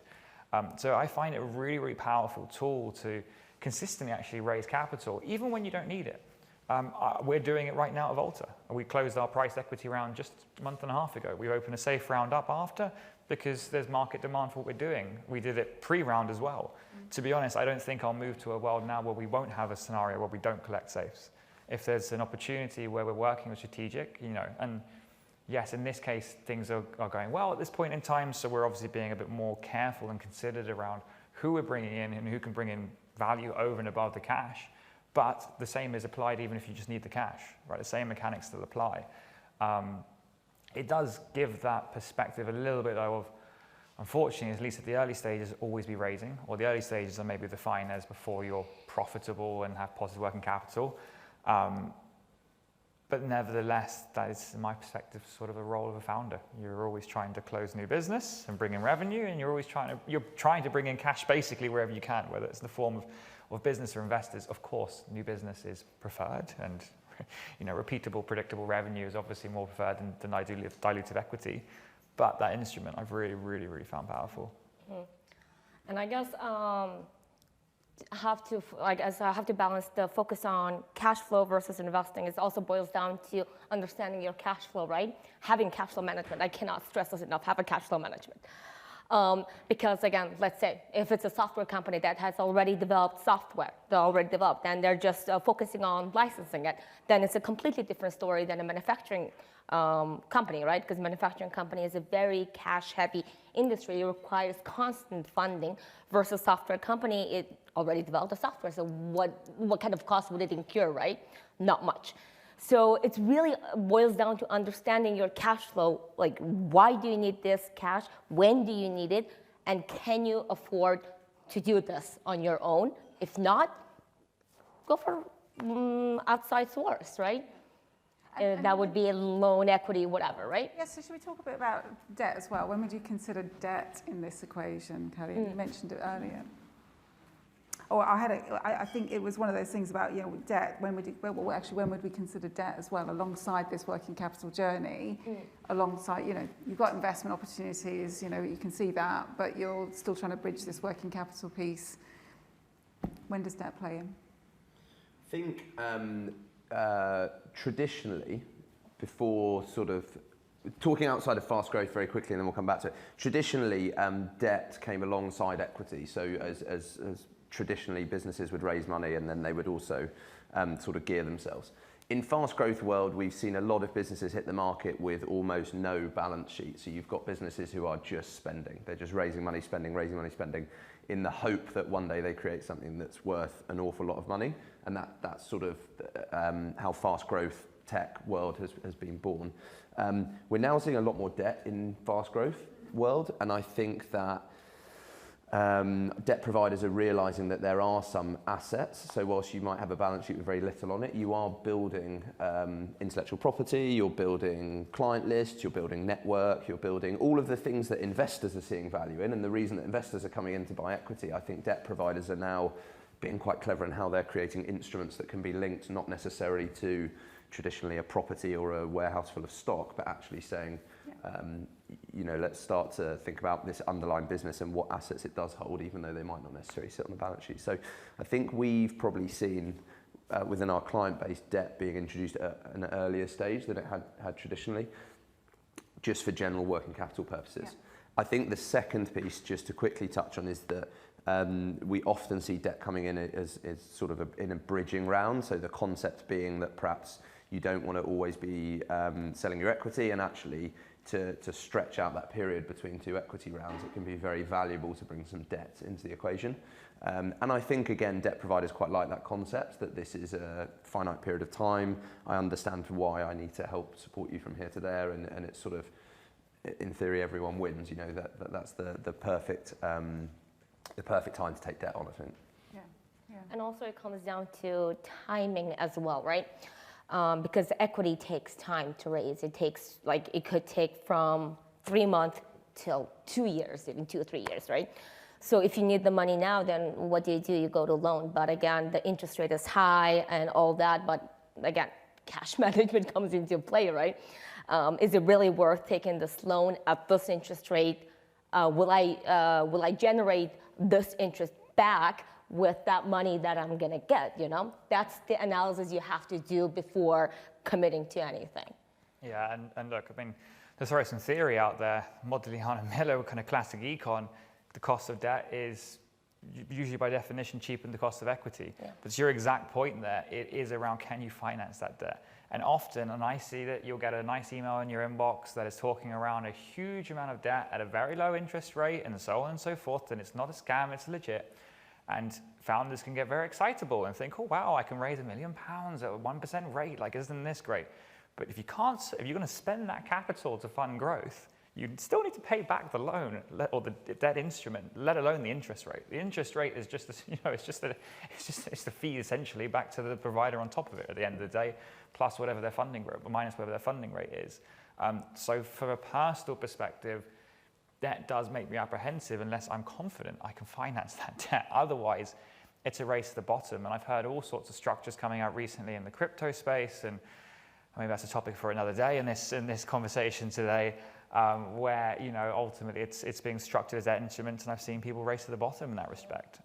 D: So I find it a really, really powerful tool to consistently actually raise capital, even when you don't need it. We're doing it right now at Volta. We closed our price equity round just a month and a half ago. We opened a safe round up after because there's market demand for what we're doing. We did it pre-round as well. To be honest, I don't think I'll move to a world now where we won't have a scenario where we don't collect safes. If there's an opportunity where we're working with strategic, and yes, in this case, things are going well at this point in time, so we're obviously being a bit more careful and considered around who we're bringing in and who can bring in value over and above the cash. But the same is applied even if you just need the cash, right? The same mechanics still apply. It does give that perspective a little bit of, unfortunately, at least at the early stages, always be raising, or the early stages are maybe defined as before you're profitable and have positive working capital. But nevertheless, that is, in my perspective, sort of a role of a founder. You're always trying to close new business and bring in revenue, and you're always trying to bring in cash basically wherever you can, whether it's in the form of business or investors. Of course, new business is preferred, and repeatable, predictable revenue is obviously more preferred than dilutive equity. But that instrument I've really, really, really found powerful.
C: And I guess have to balance the focus on cash flow versus investing. It also boils down to understanding your cash flow, right? Having cash flow management. I cannot stress this enough. Have a cash flow management. Because again, let's say if it's a software company that has already developed software, and they're just focusing on licensing it, then it's a completely different story than a manufacturing company, right? Because manufacturing company is a very cash-heavy industry. It requires constant funding versus software company. It already developed the software, so what kind of cost would it incur, right? Not much. So it really boils down to understanding your cash flow, like why do you need this cash, when do you need it, and can you afford to do this on your own? If not, go for outside source, right? That would be a loan, equity, whatever, right?
A: Yes, so should we talk a bit about debt as well? When would you consider debt in this equation, Kellyanne? You mentioned it earlier. I think it was one of those things about, debt. When would we consider debt as well, alongside this working capital journey? Alongside, you've got investment opportunities, you can see that, but you're still trying to bridge this working capital piece. When does debt play in?
B: I think traditionally, before sort of talking outside of fast growth very quickly, and then we'll come back to it. Traditionally, debt came alongside equity. So as traditionally, businesses would raise money and then they would also sort of gear themselves. In fast growth world, we've seen a lot of businesses hit the market with almost no balance sheet. So you've got businesses who are just spending. They're just raising money, spending, in the hope that one day they create something that's worth an awful lot of money. And that's sort of how fast growth tech world has been born. We're now seeing a lot more debt in fast growth world, and I think that debt providers are realizing that there are some assets. So whilst you might have a balance sheet with very little on it, you are building intellectual property, you're building client lists, you're building network, you're building all of the things that investors are seeing value in. And the reason that investors are coming in to buy equity, I think debt providers are now being quite clever in how they're creating instruments that can be linked not necessarily to traditionally a property or a warehouse full of stock, but actually saying, let's start to think about this underlying business and what assets it does hold, even though they might not necessarily sit on the balance sheet. So I think we've probably seen within our client base debt being introduced at an earlier stage than it had traditionally, just for general working capital purposes. Yeah. I think the second piece, just to quickly touch on, is that we often see debt coming in as sort of in a bridging round. So the concept being that perhaps you don't want to always be selling your equity, and actually to stretch out that period between two equity rounds, it can be very valuable to bring some debt into the equation. And I think, again, debt providers quite like that concept, that this is a finite period of time. I understand why I need to help support you from here to there, and it's sort of, in theory, everyone wins. That's the perfect time to take debt on, I think.
A: Yeah.
C: And also it comes down to timing as well, right? Because equity takes time to raise. It could take from 3 months till 2 years, even 2 or 3 years, right? So if you need the money now, then what do? You go to loan. But again, the interest rate is high and all that. But again, cash management comes into play, right? Is it really worth taking this loan at this interest rate? Will I generate this interest back with that money that I'm gonna get, That's the analysis you have to do before committing to anything.
D: Yeah, and look, I mean, there's already some theory out there, Modigliano Miller, kind of classic econ, the cost of debt is usually by definition cheaper than the cost of equity. Yeah. But to your exact point there, it is around, can you finance that debt? And often, and I see that you'll get a nice email in your inbox that is talking around a huge amount of debt at a very low interest rate and so on and so forth, and it's not a scam, it's legit. And founders can get very excitable and think, oh wow, I can raise £1 million at a 1% rate, isn't this great? But if you're going to spend that capital to fund growth, you still need to pay back the loan or the debt instrument, let alone the interest rate. The interest rate is just it's the fee essentially back to the provider on top of it at the end of the day, plus whatever their funding rate, minus whatever their funding rate is. So from a personal perspective, debt does make me apprehensive unless I'm confident I can finance that debt. Otherwise, it's a race to the bottom. And I've heard all sorts of structures coming out recently in the crypto space, and maybe that's a topic for another day in this conversation today. where ultimately it's being structured as that instrument, and I've seen people race to the bottom in that respect.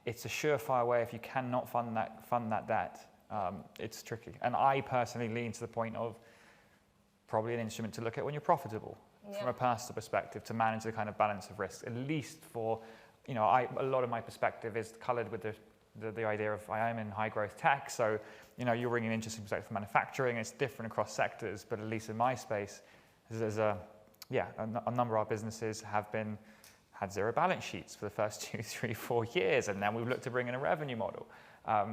D: It's a surefire way. If you cannot fund that debt, it's tricky. And I personally lean to the point of probably an instrument to look at when you're profitable, from a personal perspective, to manage the kind of balance of risk. At least for, a lot of my perspective is coloured with the idea of I am in high growth tech, so you're bringing an interesting perspective from manufacturing. It's different across sectors, but at least in my space, there's a number of our businesses had zero balance sheets for the first 2, 3, 4 years, and then we've looked to bring in a revenue model.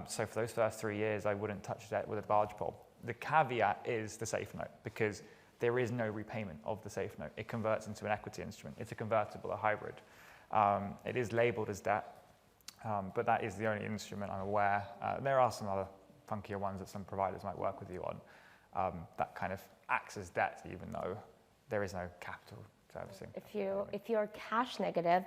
D: So for those first 3 years, I wouldn't touch debt with a barge pole. The caveat is the safe note, because there is no repayment of the safe note. It converts into an equity instrument. It's a convertible, a hybrid. It is labelled as debt, but that is the only instrument I'm aware. There are some other funkier ones that some providers might work with you on that kind of acts as debt, even though there is no capital servicing.
C: If you're cash negative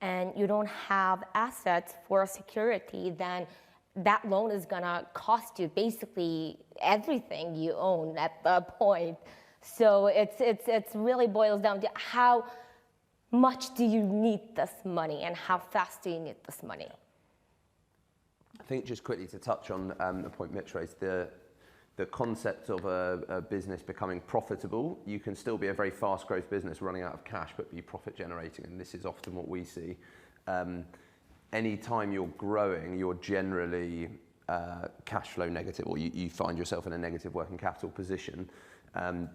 C: and you don't have assets for security, then that loan is gonna cost you basically everything you own at that point. So it's really boils down to how much do you need this money and how fast do you need this money?
B: I think just quickly to touch on the point Mitch raised, the concept of a business becoming profitable. You can still be a very fast growth business running out of cash, but be profit generating. And this is often what we see. Anytime you're growing, you're generally cash flow negative, or you find yourself in a negative working capital position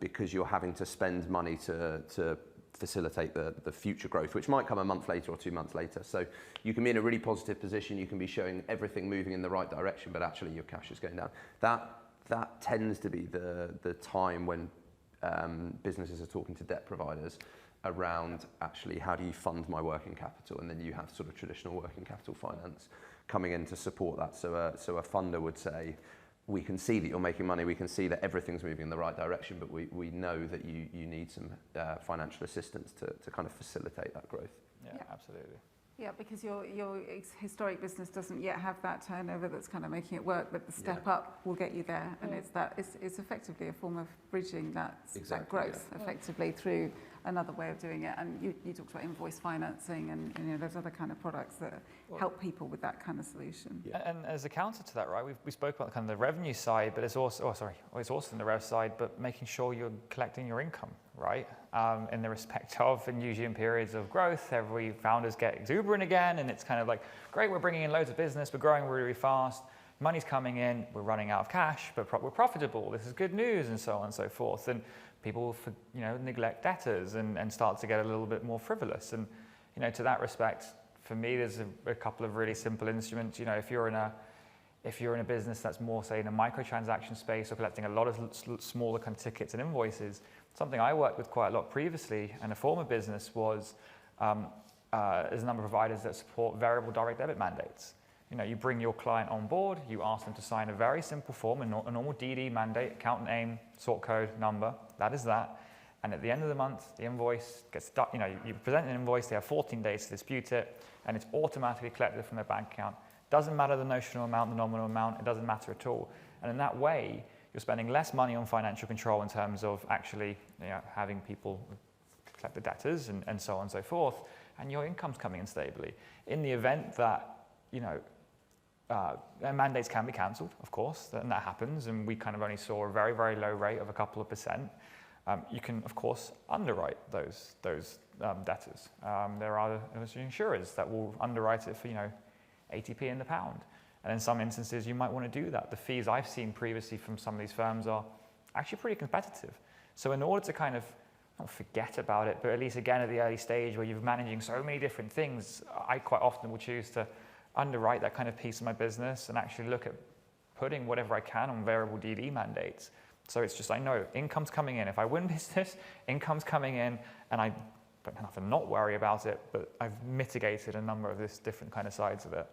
B: because you're having to spend money to facilitate the future growth, which might come a month later or 2 months later. So you can be in a really positive position. You can be showing everything moving in the right direction, but actually your cash is going down. That tends to be the time when businesses are talking to debt providers around actually how do you fund my working capital, and then you have sort of traditional working capital finance coming in to support that. So a funder would say, we can see that you're making money, we can see that everything's moving in the right direction, but we know that you need some financial assistance to kind of facilitate that growth.
D: Yeah, absolutely.
A: Yeah, because your historic business doesn't yet have that turnover that's kind of making it work, but the step up will get you there, and it's effectively a form of bridging that growth effectively through another way of doing it. And you talked about invoice financing, and there's other kind of products that help people with that kind of solution.
D: Yeah. And as a counter to that, right, we spoke about kind of the revenue side, but it's also it's also in the rev side, but making sure you're collecting your income, right? In the respect of, and usually in periods of growth, every founders get exuberant again, and it's kind of like, great, we're bringing in loads of business, we're growing really, really fast, money's coming in, we're running out of cash, but we're profitable, this is good news, and so on and so forth. And people neglect debtors and start to get a little bit more frivolous. And to that respect, for me, there's a couple of really simple instruments. If you're in a business that's more, say, in a microtransaction space or collecting a lot of smaller kind of tickets and invoices, something I worked with quite a lot previously and a former business was there's a number of providers that support variable direct debit mandates. You bring your client on board, you ask them to sign a very simple form, a normal DD mandate, account name, sort code, number, that is that. And at the end of the month, the invoice gets done. You present an invoice, they have 14 days to dispute it, and it's automatically collected from their bank account. Doesn't matter the notional amount, the nominal amount, it doesn't matter at all. And in that way, you're spending less money on financial control in terms of actually having people collect the debtors and so on and so forth, and your income's coming in stably. In the event that, mandates can be cancelled, of course, and that happens, and we kind of only saw a very, very low rate of a couple of percent. You can, of course, underwrite those debtors. There are insurers that will underwrite it for 80p in the pound. And in some instances, you might want to do that. The fees I've seen previously from some of these firms are actually pretty competitive. So in order to kind of not forget about it, but at least again at the early stage where you're managing so many different things, I quite often will choose to underwrite that kind of piece of my business and actually look at putting whatever I can on variable DD mandates. So it's just, I know income's coming in. If I win business, income's coming in, and I don't have to not worry about it, but I've mitigated a number of this different kind of sides of it.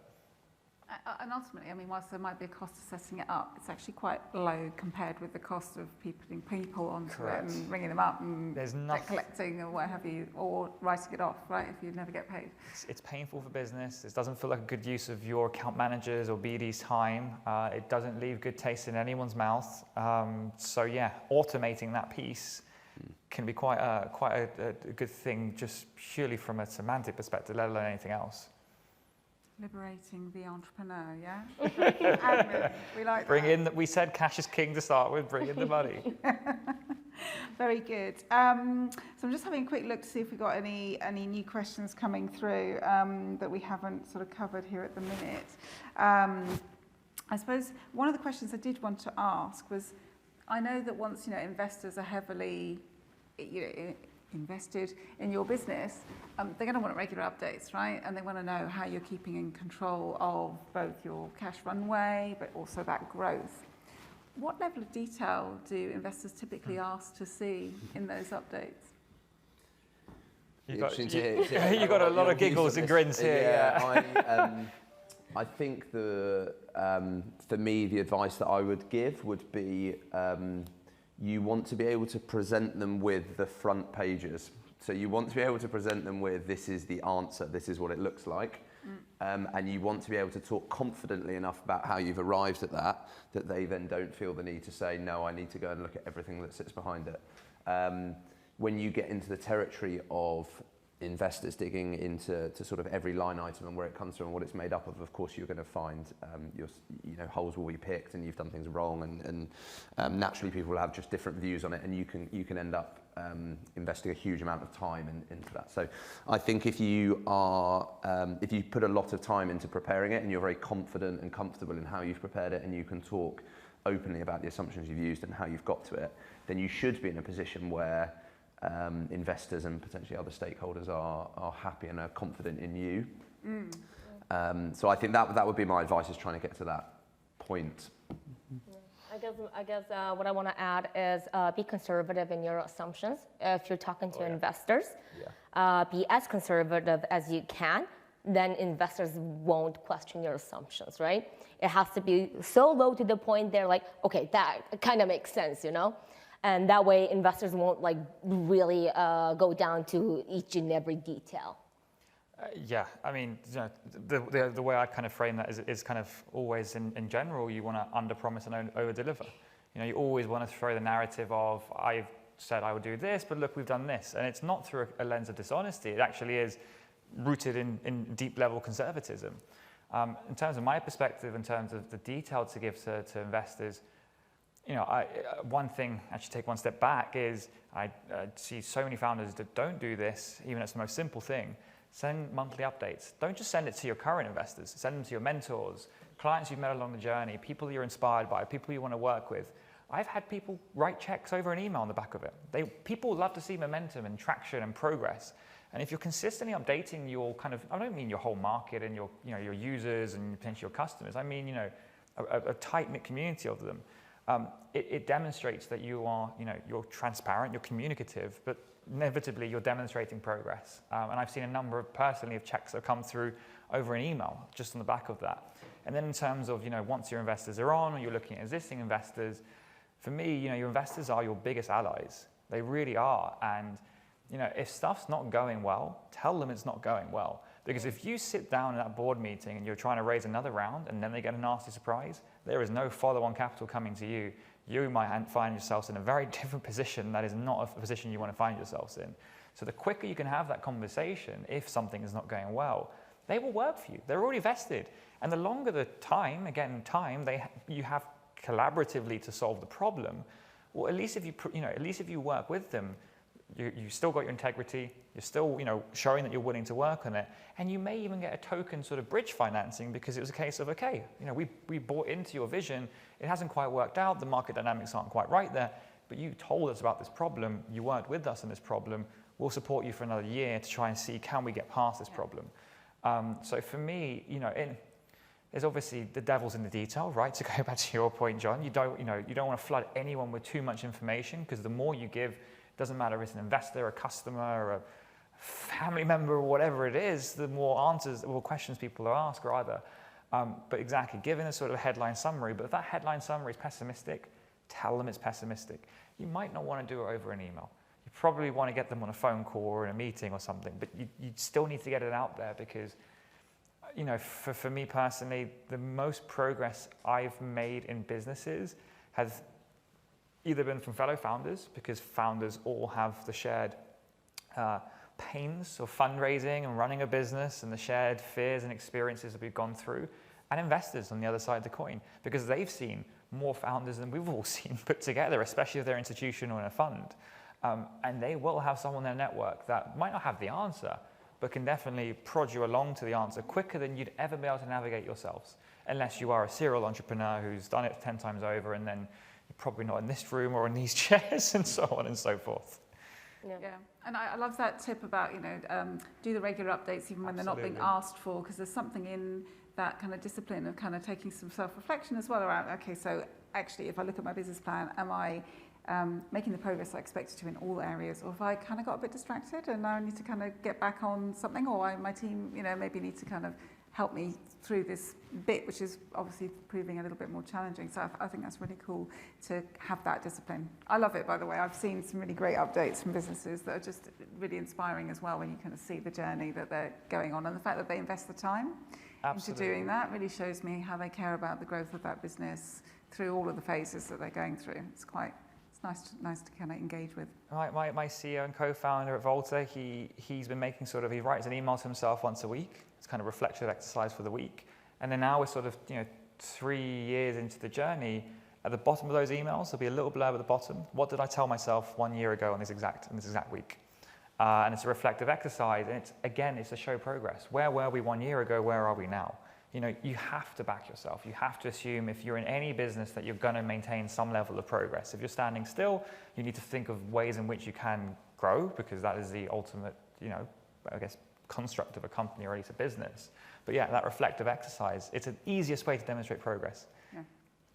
A: And ultimately, whilst there might be a cost of setting it up, it's actually quite low compared with the cost of putting people onto it and ringing them up and debt collecting or what have you, or writing it off, right, if you never get paid.
D: It's painful for business. It doesn't feel like a good use of your account managers or BD's time. It doesn't leave good taste in anyone's mouth. So yeah, automating that piece can be quite a good thing just purely from a semantic perspective, let alone anything else.
A: Liberating the entrepreneur, yeah? Admin, we like that.
D: We said cash is king to start with, bring in the money.
A: Very good. So I'm just having a quick look to see if we've got any new questions coming through that we haven't sort of covered here at the minute. I suppose one of the questions I did want to ask was, I know that once investors are heavily invested in your business, they're going to want regular updates, right? And they want to know how you're keeping in control of both your cash runway, but also that growth. What level of detail do investors typically ask to see in those updates?
D: You got a lot of giggles and grins here.
B: Yeah. I think for me, the advice that I would give would be you want to be able to present them with the front pages. So you want to be able to present them with, this is the answer, this is what it looks like. And you want to be able to talk confidently enough about how you've arrived at that they then don't feel the need to say, no, I need to go and look at everything that sits behind it. When you get into the territory of investors digging into sort of every line item and where it comes from and what it's made up of course you're going to find holes will be picked and you've done things wrong, and naturally people will have just different views on it, and you can end up investing a huge amount of time into that. So I think if you put a lot of time into preparing it and you're very confident and comfortable in how you've prepared it, and you can talk openly about the assumptions you've used and how you've got to it, then you should be in a position where investors and potentially other stakeholders are happy and are confident in you. So I think that would be my advice, is trying to get to that point.
C: I guess what I want to add is be conservative in your assumptions. If you're talking to investors, be as conservative as you can. Then investors won't question your assumptions, right? It has to be so low to the point they're like, okay, that kind of makes sense, And that way investors won't really go down to each and every detail.
D: I mean, the way I kind of frame that is kind of always in general, you want to under-promise and over-deliver. You always want to throw the narrative of, I've said I would do this, but look, we've done this. And it's not through a lens of dishonesty. It actually is rooted in deep-level conservatism. In terms of my perspective, in terms of the detail to give to investors, one thing, actually take one step back, is I see so many founders that don't do this, even it's the most simple thing. Send monthly updates. Don't just send it to your current investors. Send them to your mentors, clients you've met along the journey, people you're inspired by, people you want to work with. I've had people write checks over an email on the back of it. People love to see momentum and traction and progress. And if you're consistently updating your I don't mean your whole market and your users and potentially your customers. I mean, a tight-knit community of them. It demonstrates that you're transparent, you're communicative, but inevitably you're demonstrating progress. And I've seen a number of checks that have come through over an email just on the back of that. And then in terms of, once your investors are on, or you're looking at existing investors, for me, your investors are your biggest allies. They really are. And, if stuff's not going well, tell them it's not going well. Because if you sit down in that board meeting and you're trying to raise another round and then they get a nasty surprise, there is no follow-on capital coming to you. You might find yourselves in a very different position that is not a position you want to find yourselves in. So the quicker you can have that conversation, if something is not going well, they will work for you. They're already vested. And the longer the time you have collaboratively to solve the problem, well, at least if you work with them, you still got your integrity, you're still showing that you're willing to work on it, and you may even get a token sort of bridge financing because it was a case of, okay, we bought into your vision, it hasn't quite worked out, the market dynamics aren't quite right there, but you told us about this problem, you worked with us on this problem, we'll support you for another year to try and see, can we get past this problem? So for me, there's obviously the devil's in the detail, right? To go back to your point, John, you don't want to flood anyone with too much information, because the more you give, doesn't matter if it's an investor, a customer, or a family member, or whatever it is, the more questions people are asked, rather. But exactly, given a sort of headline summary, but if that headline summary is pessimistic, tell them it's pessimistic. You might not want to do it over an email. You probably want to get them on a phone call or in a meeting or something, but you still need to get it out there, because for me personally, the most progress I've made in businesses has either been from fellow founders, because founders all have the shared pains of fundraising and running a business and the shared fears and experiences that we've gone through, and investors on the other side of the coin, because they've seen more founders than we've all seen put together, especially if they're institutional in a fund. And they will have someone in their network that might not have the answer, but can definitely prod you along to the answer quicker than you'd ever be able to navigate yourselves, unless you are a serial entrepreneur who's done it 10 times over, and then you're probably not in this room or in these chairs, and so on and so forth.
A: Yeah, and I love that tip about, do the regular updates even when they're not being asked for, because there's something in that kind of discipline of kind of taking some self-reflection as well around, okay, so actually if I look at my business plan, am I making the progress I expected to in all areas, or have I kind of got a bit distracted and now I need to kind of get back on something, or my team, maybe need to kind of help me through this bit, which is obviously proving a little bit more challenging. So I think that's really cool to have that discipline. I love it, by the way. I've seen some really great updates from businesses that are just really inspiring as well, when you kind of see the journey that they're going on, and the fact that they invest the time into doing that really shows me how they care about the growth of that business through all of the phases that they're going through. It's nice to kind of engage with.
D: My CEO and co-founder at Volta, he's been making he writes an email to himself once a week. It's kind of reflective exercise for the week. And then now we're 3 years into the journey. At the bottom of those emails, there'll be a little blurb at the bottom. What did I tell myself 1 year ago on this exact week? And it's a reflective exercise. And it's to show progress. Where were we 1 year ago? Where are we now? You have to back yourself. You have to assume, if you're in any business, that you're going to maintain some level of progress. If you're standing still, you need to think of ways in which you can grow, because that is the ultimate, construct of a company, or at least a business. But yeah, that reflective exercise, it's an easiest way to demonstrate progress. Yeah.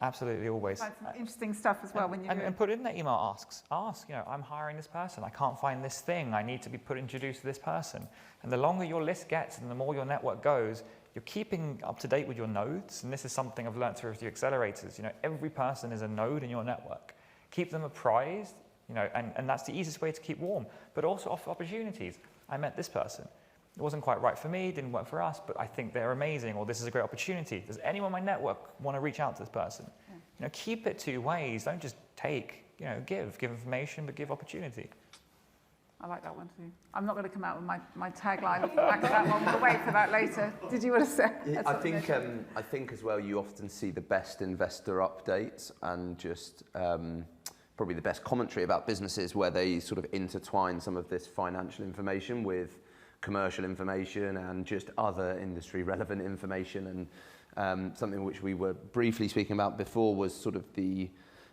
D: Absolutely, always.
A: Find some interesting stuff as well when you
D: and put in that email. Ask. I'm hiring this person. I can't find this thing. I need to be introduced to this person. And the longer your list gets, and the more your network goes, you're keeping up to date with your nodes. And this is something I've learned through the accelerators. Every person is a node in your network. Keep them apprised. And that's the easiest way to keep warm. But also offer opportunities. I met this person. It wasn't quite right for me, didn't work for us, but I think they're amazing, or this is a great opportunity. Does anyone in my network want to reach out to this person? Yeah. Keep it two ways. Don't just take, give information, but give opportunity.
A: I like that one too. I'm not going to come out with my tagline off the back of that one. We'll wait for that later. Did you want to say?
B: Yeah, I think as well, you often see the best investor updates and just probably the best commentary about businesses where they sort of intertwine some of this financial information with commercial information and just other industry relevant information. And something which we were briefly speaking about before was sort of the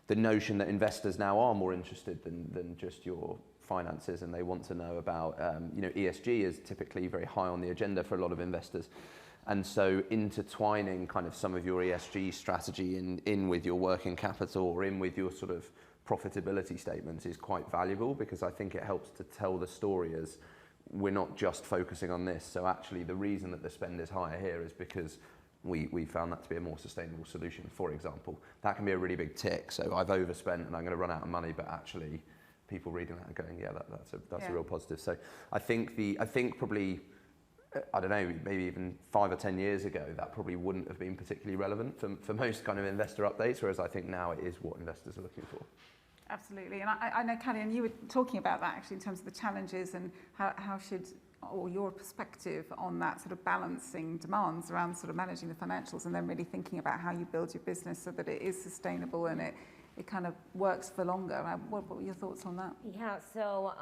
B: notion that investors now are more interested than just your finances, and they want to know about ESG is typically very high on the agenda for a lot of investors. And so intertwining kind of some of your ESG strategy in with your working capital, or in with your sort of profitability statements, is quite valuable, because I think it helps to tell the story as we're not just focusing on this. So actually the reason that the spend is higher here is because we found that to be a more sustainable solution, for example. That can be a really big tick. So I've overspent and I'm going to run out of money, but actually people reading that and going, yeah, that's a real positive. So I think probably, I don't know, maybe even 5 or 10 years ago, that probably wouldn't have been particularly relevant for most kind of investor updates, whereas I think now it is what investors are looking for.
A: Absolutely. And I know, Kellyanne, you were talking about that actually in terms of the challenges and how should, or your perspective on that sort of balancing demands around sort of managing the financials, and then really thinking about how you build your business so that it is sustainable and it kind of works for longer. What were your thoughts on that?
C: Yeah, so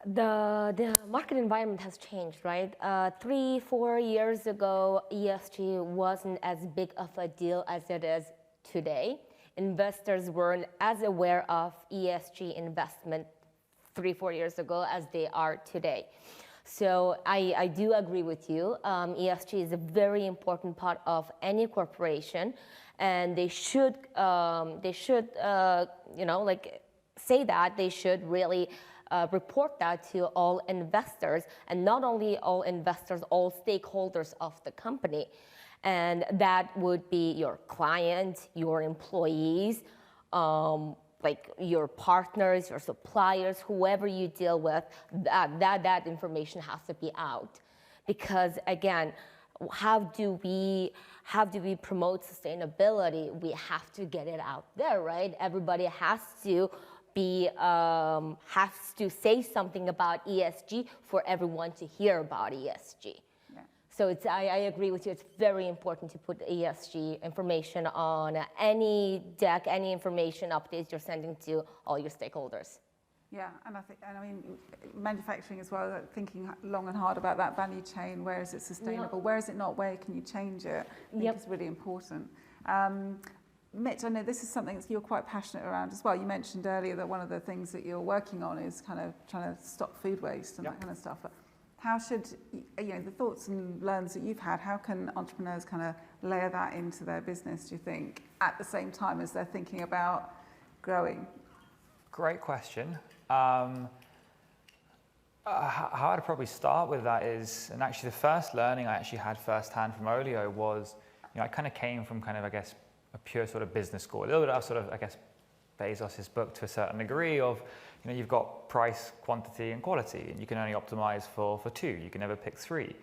C: the market environment has changed, right? 3-4 years ago, ESG wasn't as big of a deal as it is today. Investors weren't as aware of ESG investment 3-4 years ago as they are today. So I do agree with you. ESG is a very important part of any corporation, and they should say that they should really report that to all investors, and not only all investors, all stakeholders of the company. And that would be your client, your employees, like your partners, your suppliers, whoever you deal with, that information has to be out. Because again, how do we promote sustainability? We have to get it out there, right? Everybody has to say something about ESG for everyone to hear about ESG.
A: Yeah.
C: So I agree with you. It's very important to put ESG information on any deck, any information updates you're sending to all your stakeholders.
A: Yeah, and I mean, manufacturing as well, thinking long and hard about that value chain. Where is it sustainable?
C: Yeah.
A: Where is it not? Where can you change it? I think it's really important. Mitch, I know this is something that you're quite passionate around as well. You mentioned earlier that one of the things that you're working on is kind of trying to stop food waste and that kind of stuff. But how should, the thoughts and learns that you've had, how can entrepreneurs kind of layer that into their business, do you think, at the same time as they're thinking about growing?
D: Great question. How I'd probably start with that is, and actually the first learning I actually had firsthand from Olio was, I kind of came from kind of, I guess, a pure sort of business school, a little bit of sort of, I guess, Bezos's book to a certain degree of, you've got price, quantity and quality, and you can only optimize for two, you can never pick three.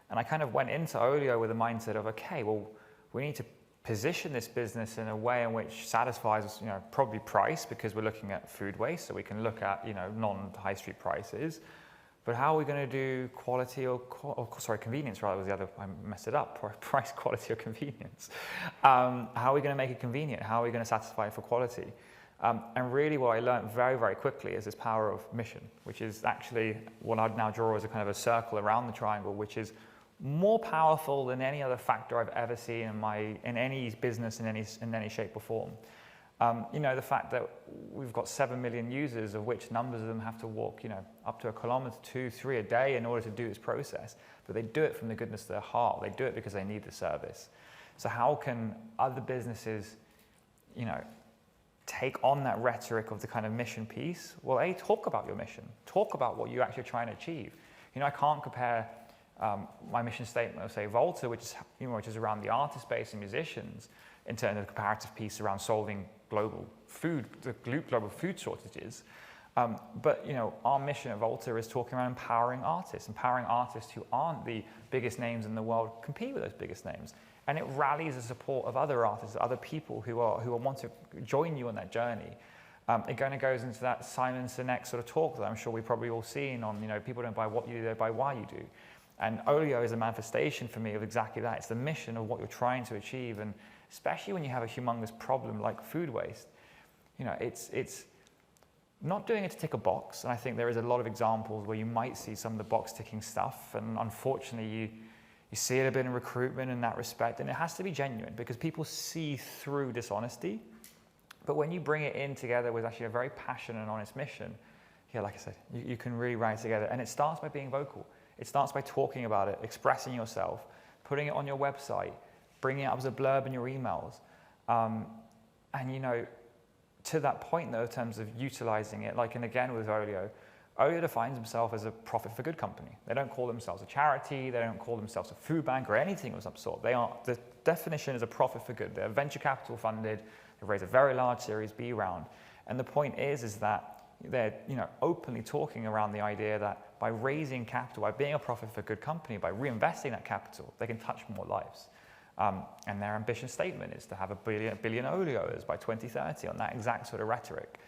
D: And I kind of went into Olio with a mindset of, okay, well, we need to position this business in a way in which satisfies, probably price, because we're looking at food waste, so we can look at, non-high street prices. But how are we going to do quality convenience rather was the other, I messed it up, price, quality or convenience. How are we going to make it convenient? How are we going to satisfy it for quality? And really what I learned very, very quickly is this power of mission, which is actually what I'd now draw as a kind of a circle around the triangle, which is more powerful than any other factor I've ever seen in any business in any shape or form. The fact that we've got 7 million users, of which numbers of them have to walk, up to 1 kilometer, 2, 3 a day in order to do this process, but they do it from the goodness of their heart. They do it because they need the service. So how can other businesses, take on that rhetoric of the kind of mission piece? Well, talk about your mission. Talk about what you're actually trying to achieve. I can't compare my mission statement of, say, Volta, which is around the artist base and musicians, in terms of the comparative piece around solving global food shortages. But our mission at Volta is talking around empowering artists who aren't the biggest names in the world, compete with those biggest names. And it rallies the support of other artists, other people who want to join you on that journey. It kind of goes into that Simon Sinek sort of talk that I'm sure we've probably all seen on, people don't buy what you do, they buy why you do. And Olio is a manifestation for me of exactly that. It's the mission of what you're trying to achieve. And especially when you have a humongous problem like food waste, it's not doing it to tick a box. And I think there is a lot of examples where you might see some of the box ticking stuff. And unfortunately, you see it a bit in recruitment in that respect. And it has to be genuine because people see through dishonesty. But when you bring it in together with actually a very passionate and honest mission, like I said, you can really rally together. And it starts by being vocal. It starts by talking about it, expressing yourself, putting it on your website, bringing it up as a blurb in your emails. And to that point though, in terms of utilizing it, and again with Olio defines himself as a profit for good company. They don't call themselves a charity, they don't call themselves a food bank or anything of some sort. The definition is a profit for good. They're venture capital funded, they've raised a very large Series B round. And the point is that they're openly talking around the idea that by raising capital, by being a profit for good company, by reinvesting that capital, they can touch more lives. And their ambition statement is to have a billion Olios by 2030 on that exact sort of rhetoric.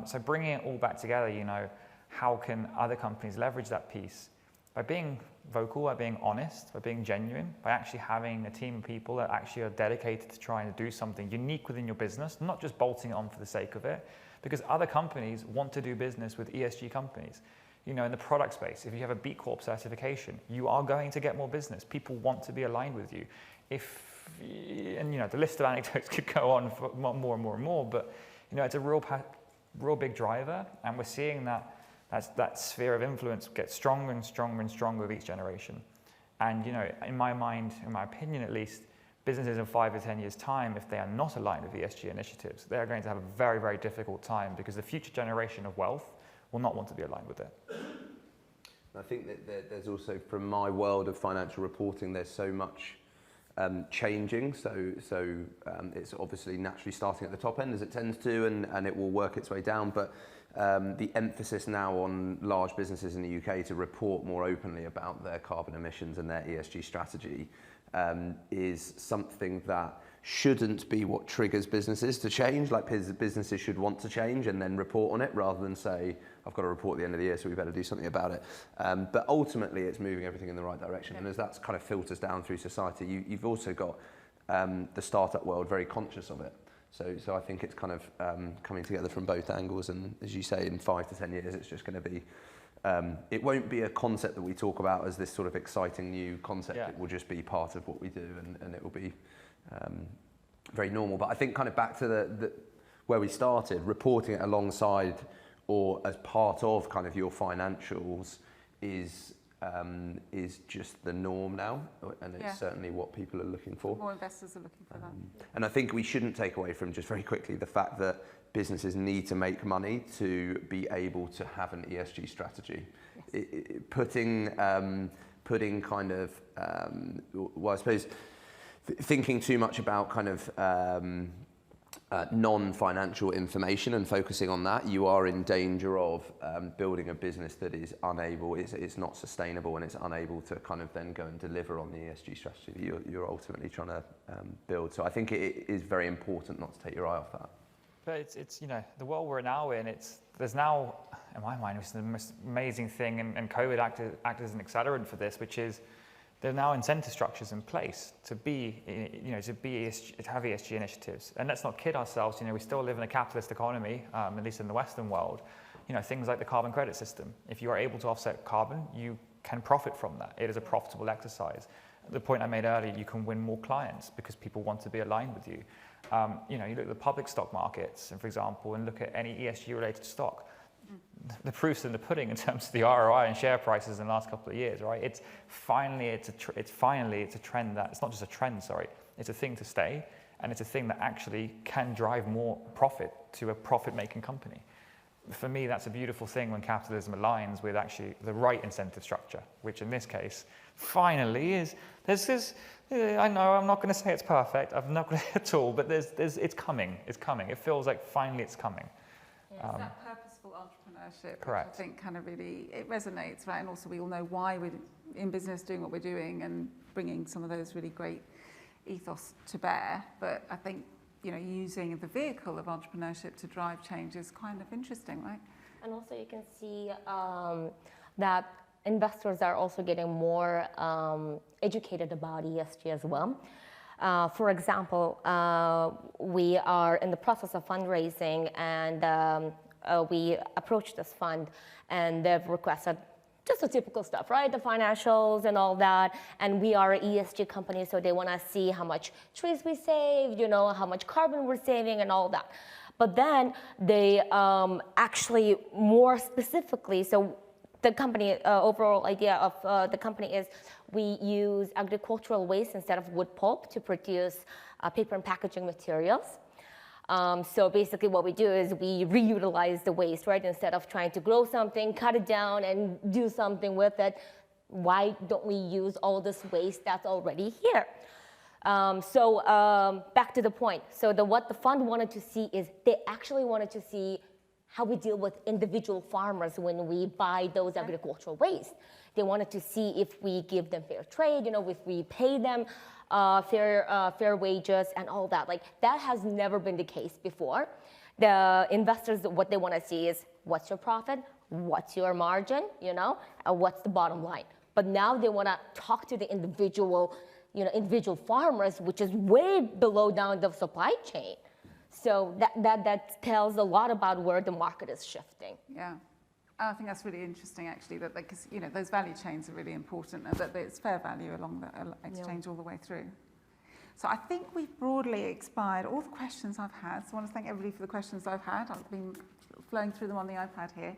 D: So bringing it all back together, how can other companies leverage that piece? By being vocal, by being honest, by being genuine, by actually having a team of people that actually are dedicated to trying to do something unique within your business, not just bolting it on for the sake of it, because other companies want to do business with ESG companies. In the product space, if you have a B Corp certification, you are going to get more business. People want to be aligned with you. The list of anecdotes could go on for more and more and more, but it's a real big driver, and we're seeing that sphere of influence get stronger and stronger and stronger with each generation. And in my mind, in my opinion at least, businesses in 5 or 10 years' time, if they are not aligned with ESG initiatives, they are going to have a very, very difficult time because the future generation of wealth will not want to be aligned with it.
B: I think that there's also, from my world of financial reporting, there's so much changing. So it's obviously naturally starting at the top end as it tends to, and it will work its way down. But the emphasis now on large businesses in the UK to report more openly about their carbon emissions and their ESG strategy is something that shouldn't be what triggers businesses to change. Like businesses should want to change and then report on it rather than say, I've got to report at the end of the year, so we better do something about it. But ultimately, it's moving everything in the right direction. And as that kind of filters down through society, you've also got the startup world very conscious of it. So I think it's kind of coming together from both angles. And as you say, in 5 to 10 years, it's just going to be, it won't be a concept that we talk about as this sort of exciting new concept. Yeah. It will just be part of what we do, and it will be very normal. But I think kind of back to the where we started, reporting it alongside or as part of kind of your financials is just the norm now, and it's certainly what people are looking for.
A: More investors are looking for that.
B: And I think we shouldn't take away from, just very quickly, the fact that businesses need to make money to be able to have an ESG strategy. Yes. Putting kind of, well, I suppose, thinking too much about kind of non-financial information and focusing on that, you are in danger of building a business that is unable, it's not sustainable, and it's unable to kind of then go and deliver on the ESG strategy that you're ultimately trying to build. So I think it is very important not to take your eye off that.
D: But it's you know, the world we're now in, there's now, in my mind, it's the most amazing thing, and COVID acted as an accelerant for this, which is there are now incentive structures in place to be, to have ESG initiatives. And let's not kid ourselves, we still live in a capitalist economy, at least in the Western world. Things like the carbon credit system. If you are able to offset carbon, you can profit from that. It is a profitable exercise. The point I made earlier, you can win more clients because people want to be aligned with you. You look at the public stock markets, and for example, and look at any ESG related stock. The proof's in the pudding in terms of the ROI and share prices in the last couple of years, right? It's a trend that, it's not just a trend, sorry, it's a thing to stay, and it's a thing that actually can drive more profit to a profit-making company. For me, that's a beautiful thing when capitalism aligns with actually the right incentive structure, which in this case, finally is, I know I'm not going to say it's perfect, I'm not going to at all, but it's coming. It feels like finally it's coming.
A: Yeah, it's that purposeful entrepreneurship,
D: correct.
A: Which I think kind of really, it resonates, right? And also we all know why we're in business doing what we're doing and bringing some of those really great ethos to bear. But I think, using the vehicle of entrepreneurship to drive change is kind of interesting, right?
C: And also you can see that investors are also getting more educated about ESG as well. For example, we are in the process of fundraising, and we approached this fund, and they've requested just the typical stuff, right? The financials and all that. And we are an ESG company, so they want to see how much trees we saved, how much carbon we're saving and all that. But then they actually more specifically, so the company, overall idea of the company is we use agricultural waste instead of wood pulp to produce paper and packaging materials. So basically what we do is we reutilize the waste, right? Instead of trying to grow something, cut it down and do something with it, why don't we use all this waste that's already here? So back to the point. So what the fund wanted to see is they actually wanted to see how we deal with individual farmers when we buy those agricultural waste. They wanted to see if we give them fair trade, if we pay them fair wages and all that. Like, that has never been the case before. The investors, what they want to see is what's your profit, what's your margin, what's the bottom line. But now they want to talk to the individual farmers, which is way below down the supply chain. So that tells a lot about where the market is shifting.
A: Yeah, I think that's really interesting, actually, that because those value chains are really important, and that it's fair value along the exchange all the way through. So I think we've broadly expired all the questions I've had. So I want to thank everybody for the questions I've had. I've been flowing through them on the iPad here.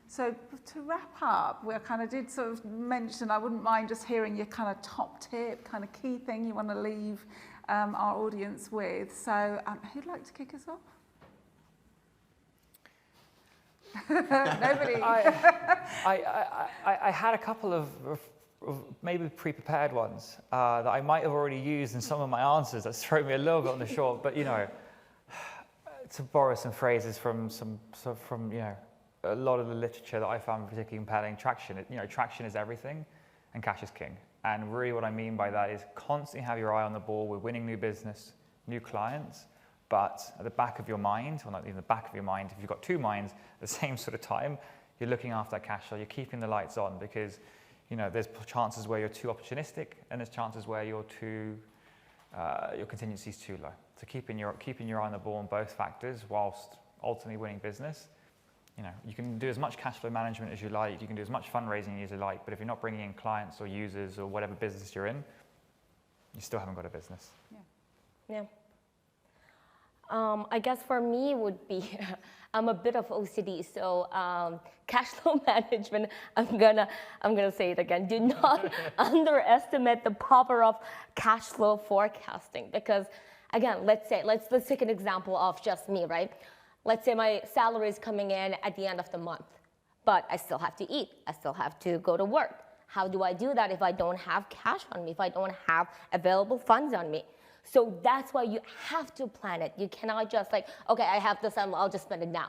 A: So to wrap up, we kind of did sort of mention, I wouldn't mind just hearing your kind of top tip, kind of key thing you want to leave our audience with. So who'd like to kick us off? Nobody.
D: I had a couple of maybe pre-prepared ones that I might have already used in some of my answers. That's thrown me a little bit on the short, but to borrow some phrases from a lot of the literature that I found particularly compelling, traction is everything, and cash is king. And really, what I mean by that is constantly have your eye on the ball. We're winning new business, new clients, but at the back of your mind, or not even the back of your mind, if you've got two minds at the same sort of time, you're looking after that cash flow. You're keeping the lights on because there's chances where you're too opportunistic, and there's chances where you're your contingency is too low. So keeping your eye on the ball on both factors whilst ultimately winning business. You can do as much cash flow management as you like, you can do as much fundraising as you like, but if you're not bringing in clients or users or whatever business you're in, you still haven't got a business.
C: Yeah. I guess for me would be, I'm a bit of OCD, so cash flow management, I'm gonna say it again, do not underestimate the power of cash flow forecasting, because again, let's take an example of just me, right? Let's say my salary is coming in at the end of the month, but I still have to eat. I still have to go to work. How do I do that if I don't have cash on me, if I don't have available funds on me? So that's why you have to plan it. You cannot just okay, I have this, I'll just spend it now.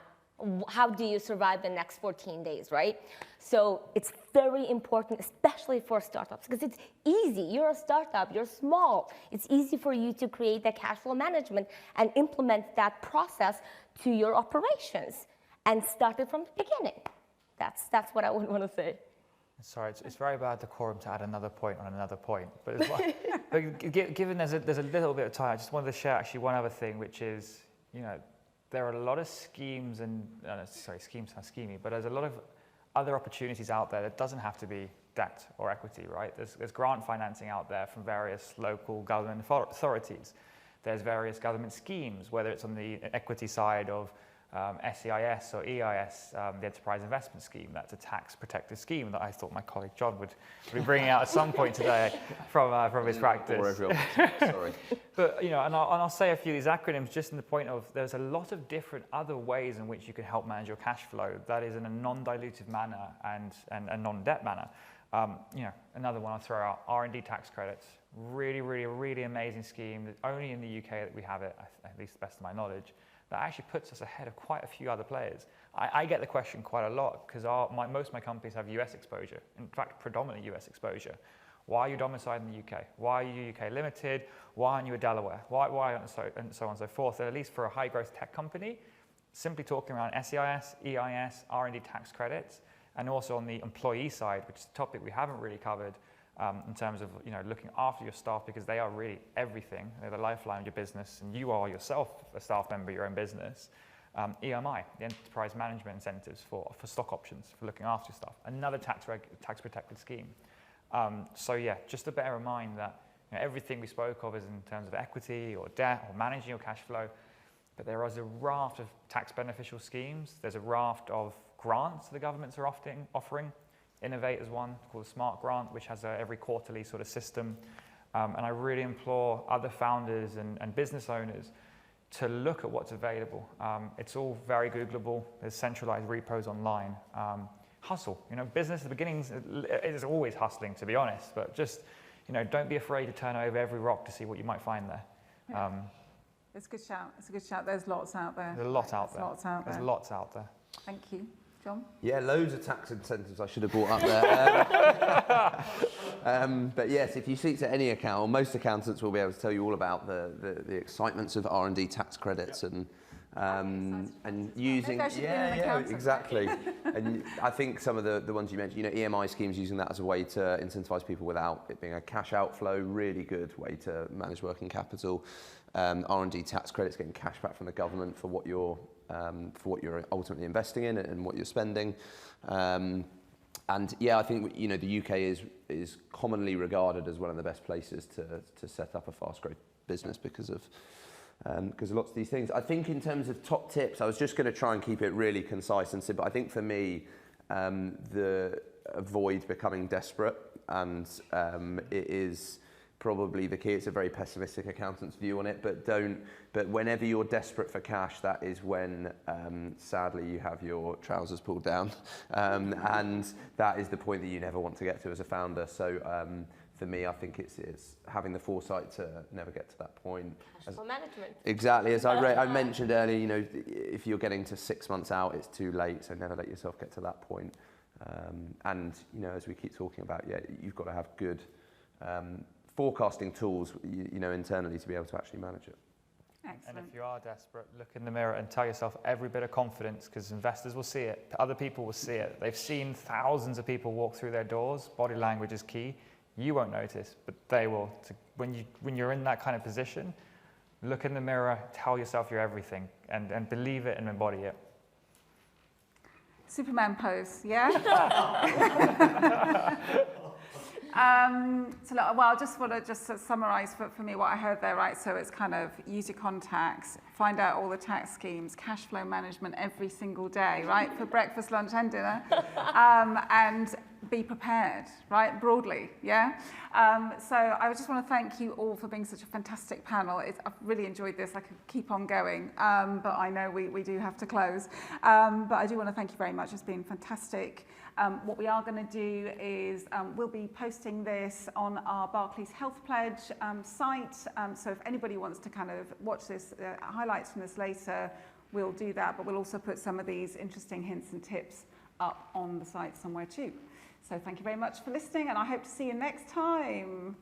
C: How do you survive the next 14 days, right? So it's very important, especially for startups, because it's easy. You're a startup, you're small. It's easy for you to create that cash flow management and implement that process to your operations and start it from the beginning. That's what I would want to say.
D: Sorry, it's very bad decorum to add another point on another point, but given there's a little bit of time, I just wanted to share actually one other thing, which is, there are a lot of schemes schemes sound schemy, but there's a lot of other opportunities out there that doesn't have to be debt or equity, right? There's grant financing out there from various local government authorities. There's various government schemes, whether it's on the equity side of SEIS or EIS, the Enterprise Investment Scheme. That's a tax-protected scheme that I thought my colleague John would be bringing out at some point today from his practice.
B: Sorry.
D: But and I'll say a few of these acronyms just in the point of there's a lot of different other ways in which you can help manage your cash flow. That is in a non-dilutive manner and a non-debt manner. Another one I'll throw out: R&D tax credits. Really, really, really amazing scheme. Only in the UK that we have it, at least to the best of my knowledge. That actually puts us ahead of quite a few other players. I get the question quite a lot because most of my companies have US exposure, in fact, predominantly US exposure. Why are you domiciled in the UK? Why are you UK limited? Why aren't you a Delaware? Why and so on and so forth? And at least for a high growth tech company, simply talking around SEIS, EIS, R&D tax credits, and also on the employee side, which is a topic we haven't really covered, in terms of looking after your staff, because they are really everything. They're the lifeline of your business, and you are yourself a staff member of your own business. EMI, the enterprise management incentives for stock options, for looking after your staff, another tax protected scheme. So yeah, just to bear in mind that everything we spoke of is in terms of equity or debt or managing your cash flow, but there is a raft of tax beneficial schemes. There's a raft of grants the governments are offering. Innovate is one called a Smart Grant, which has every quarterly sort of system. And I really implore other founders and business owners to look at what's available. It's all very Googleable. There's centralized repos online. Hustle. Business at the beginnings is always hustling, to be honest. But just, don't be afraid to turn over every rock to see what you might find there.
A: It's a good shout. There's lots out there.
D: There's lots out there.
A: Thank you. John?
B: Yeah, loads of tax incentives I should have brought up there. But yes, if you speak to any accountant, or most accountants will be able to tell you all about the excitements of R&D tax credits and using. Exactly. And I think some of the ones you mentioned, EMI schemes, using that as a way to incentivize people without it being a cash outflow, really good way to manage working capital. R&D tax credits, getting cash back from the government for what you're ultimately investing in and what you're spending. And yeah, I think the UK is commonly regarded as one of the best places to set up a fast growth business because of lots of these things. I think in terms of top tips, I was just going to try and keep it really concise and simple. I think for me, avoid becoming desperate, and it is probably the key. It's a very pessimistic accountant's view on it, but whenever you're desperate for cash, that is when sadly you have your trousers pulled down, and that is the point that you never want to get to as a founder. So for me, I think it's having the foresight to never get to that point.
C: Cash flow management.
B: Exactly, as I mentioned earlier, you know, if you're getting to 6 months out, it's too late, so never let yourself get to that point. And, you know, as we keep talking about, you've got to have good forecasting tools, you know, internally to be able to actually manage it.
A: Excellent.
D: And if you are desperate, look in the mirror and tell yourself every bit of confidence, because investors will see it, other people will see it. They've seen thousands of people walk through their doors. Body language is key. You won't notice, but they will. When you're in that kind of position, look in the mirror, tell yourself you're everything, and believe it and embody it.
A: Superman pose, yeah? So look, well, I just want to just summarise for me what I heard there, right? So it's kind of use your contacts, find out all the tax schemes, cash flow management every single day, right? For breakfast, lunch and dinner. And be prepared, right? Broadly, yeah? So I just want to thank you all for being such a fantastic panel. I've really enjoyed this. I could keep on going, but I know we do have to close. But I do want to thank you very much. It's been fantastic. What we are going to do is we'll be posting this on our Barclays Health Pledge site. So if anybody wants to kind of watch this, highlights from this later, we'll do that. But we'll also put some of these interesting hints and tips up on the site somewhere too. So thank you very much for listening, and I hope to see you next time.